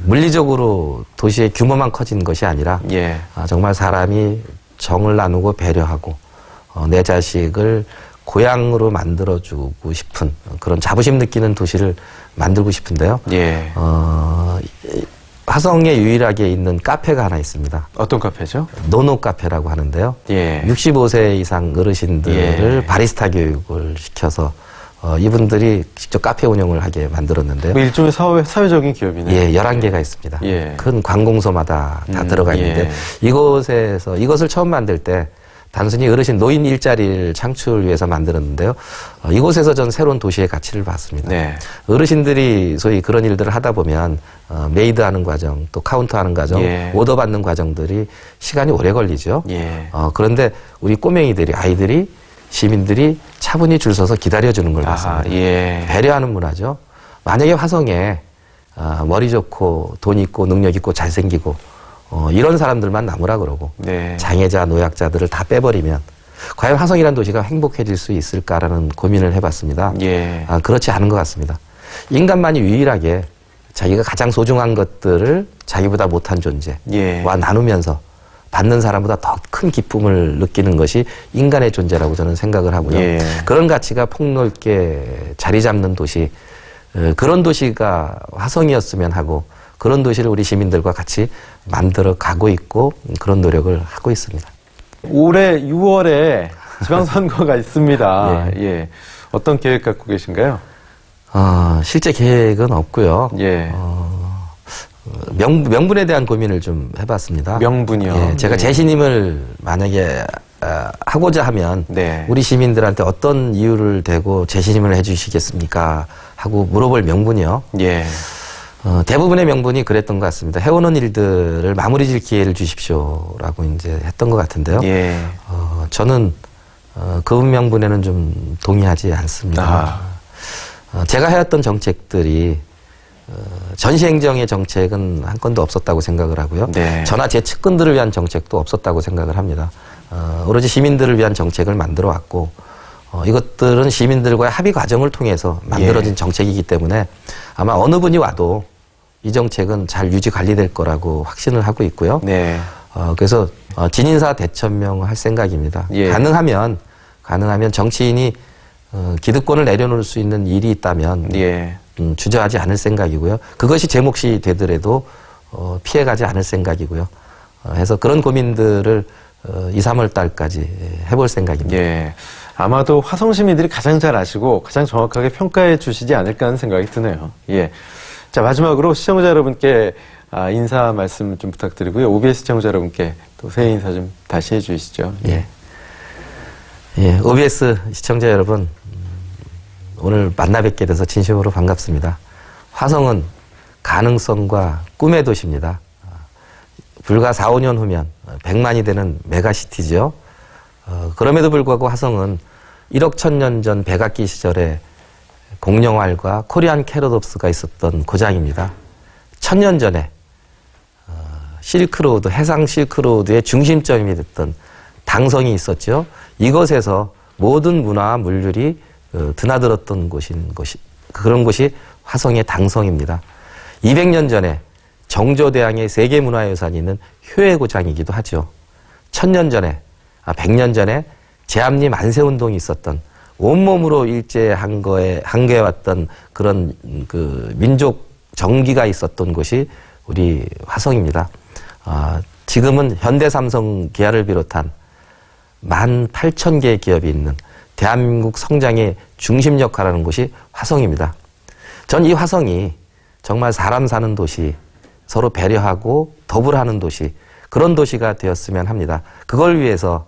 물리적으로 도시의 규모만 커진 것이 아니라
예.
정말 사람이 정을 나누고 배려하고 내 자식을 고향으로 만들어주고 싶은 그런 자부심 느끼는 도시를 만들고 싶은데요.
예.
화성에 유일하게 있는 카페가 하나 있습니다.
어떤 카페죠?
노노 카페라고 하는데요.
예.
65세 이상 어르신들을
예.
바리스타 교육을 시켜서 이분들이 직접 카페 운영을 하게 만들었는데요.
뭐 일종의 사회적인 기업이네요.
예, 11개가 있습니다.
예.
큰 관공서마다 다 들어가 있는데
예.
이것을 처음 만들 때 단순히 어르신 노인 일자리를 창출 위해서 만들었는데요. 이곳에서 전 새로운 도시의 가치를 봤습니다.
네.
어르신들이 소위 그런 일들을 하다 보면 메이드 하는 과정, 또 카운터 하는 과정,
예.
오더 받는 과정들이 시간이 오래 걸리죠.
예.
그런데 우리 꼬맹이들이, 아이들이, 시민들이 차분히 줄 서서 기다려주는 걸 봤습니다.
예.
배려하는 문화죠. 만약에 화성에 머리 좋고 돈 있고 능력 있고 잘생기고 이런 사람들만 남으라 그러고
네.
장애자, 노약자들을 다 빼버리면 과연 화성이라는 도시가 행복해질 수 있을까라는 고민을 해봤습니다.
예.
그렇지 않은 것 같습니다. 인간만이 유일하게 자기가 가장 소중한 것들을 자기보다 못한 존재와
예.
나누면서 받는 사람보다 더 큰 기쁨을 느끼는 것이 인간의 존재라고 저는 생각을 하고요.
예.
그런 가치가 폭넓게 자리 잡는 도시, 그런 도시가 화성이었으면 하고 그런 도시를 우리 시민들과 같이 만들어 가고 있고 그런 노력을 하고 있습니다.
올해 6월에 지방선거가 있습니다. 예. 어떤 계획 갖고 계신가요?
실제 계획은 없고요.
예.
명분에 대한 고민을 좀 해봤습니다.
명분이요?
예, 제가 재신임을 만약에 하고자 하면
네.
우리 시민들한테 어떤 이유를 대고 재신임을 해주시겠습니까? 하고 물어볼 명분이요.
예.
대부분의 명분이 그랬던 것 같습니다. 해오는 일들을 마무리 질 기회를 주십시오라고 이제 했던 것 같은데요.
예.
저는 그 명분에는 좀 동의하지 않습니다. 제가 해왔던 정책들이 전시행정의 정책은 한 건도 없었다고 생각을 하고요.
네.
저나 제 측근들을 위한 정책도 없었다고 생각을 합니다. 오로지 시민들을 위한 정책을 만들어 왔고 이것들은 시민들과의 합의 과정을 통해서 만들어진
예.
정책이기 때문에 아마 어느 분이 와도 이 정책은 잘 유지 관리될 거라고 확신을 하고 있고요.
네.
그래서 진인사 대천명할 생각입니다.
예.
가능하면 정치인이 기득권을 내려놓을 수 있는 일이 있다면
예.
주저하지 않을 생각이고요. 그것이 제 몫이 되더라도 피해가지 않을 생각이고요. 해서 그런 고민들을 2, 3월 달까지 해볼 생각입니다.
예. 아마도 화성 시민들이 가장 잘 아시고 가장 정확하게 평가해 주시지 않을까 하는 생각이 드네요. 예. 자, 마지막으로 시청자 여러분께 인사 말씀 좀 부탁드리고요. OBS 시청자 여러분께 또 새해 인사 좀 다시 해 주시죠.
예. 예. OBS 시청자 여러분, 오늘 만나 뵙게 돼서 진심으로 반갑습니다. 화성은 가능성과 꿈의 도시입니다. 불과 4, 5년 후면 100만이 되는 메가시티죠. 그럼에도 불구하고 화성은 1억 1000년 전 백악기 시절에 공룡알과 코리안 캐러덥스가 있었던 고장입니다. 1000년 전에 실크로드, 해상 실크로드의 중심점이 됐던 당성이 있었죠. 이것에서 모든 문화와 물질이 드나들었던 그런 곳이 화성의 당성입니다. 200년 전에 정조대왕의 세계문화유산이 있는 효해고장이기도 하죠. 1000년 전에, 100년 전에 제암리 만세운동이 있었던 온몸으로 일제 항거해왔던 그런 그 민족 정기가 있었던 곳이 우리 화성입니다. 지금은 현대삼성 기아를 비롯한 18,000개의 기업이 있는 대한민국 성장의 중심 역할을 하는 곳이 화성입니다. 전 이 화성이 정말 사람 사는 도시, 서로 배려하고 더불어하는 도시, 그런 도시가 되었으면 합니다. 그걸 위해서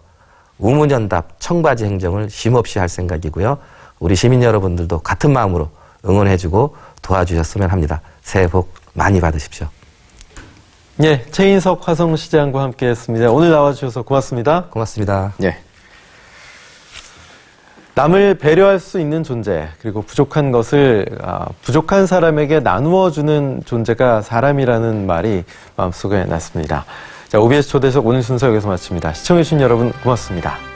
우문현답 청바지 행정을 쉼없이 할 생각이고요. 우리 시민 여러분들도 같은 마음으로 응원해주고 도와주셨으면 합니다. 새해 복 많이 받으십시오.
예, 최인석 화성시장과 함께했습니다. 오늘 나와주셔서 고맙습니다.
고맙습니다.
예. 남을 배려할 수 있는 존재, 그리고 부족한 것을 부족한 사람에게 나누어 주는 존재가 사람이라는 말이 마음속에 났습니다. 자, OBS 초대석 오늘 순서 여기서 마칩니다. 시청해주신 여러분 고맙습니다.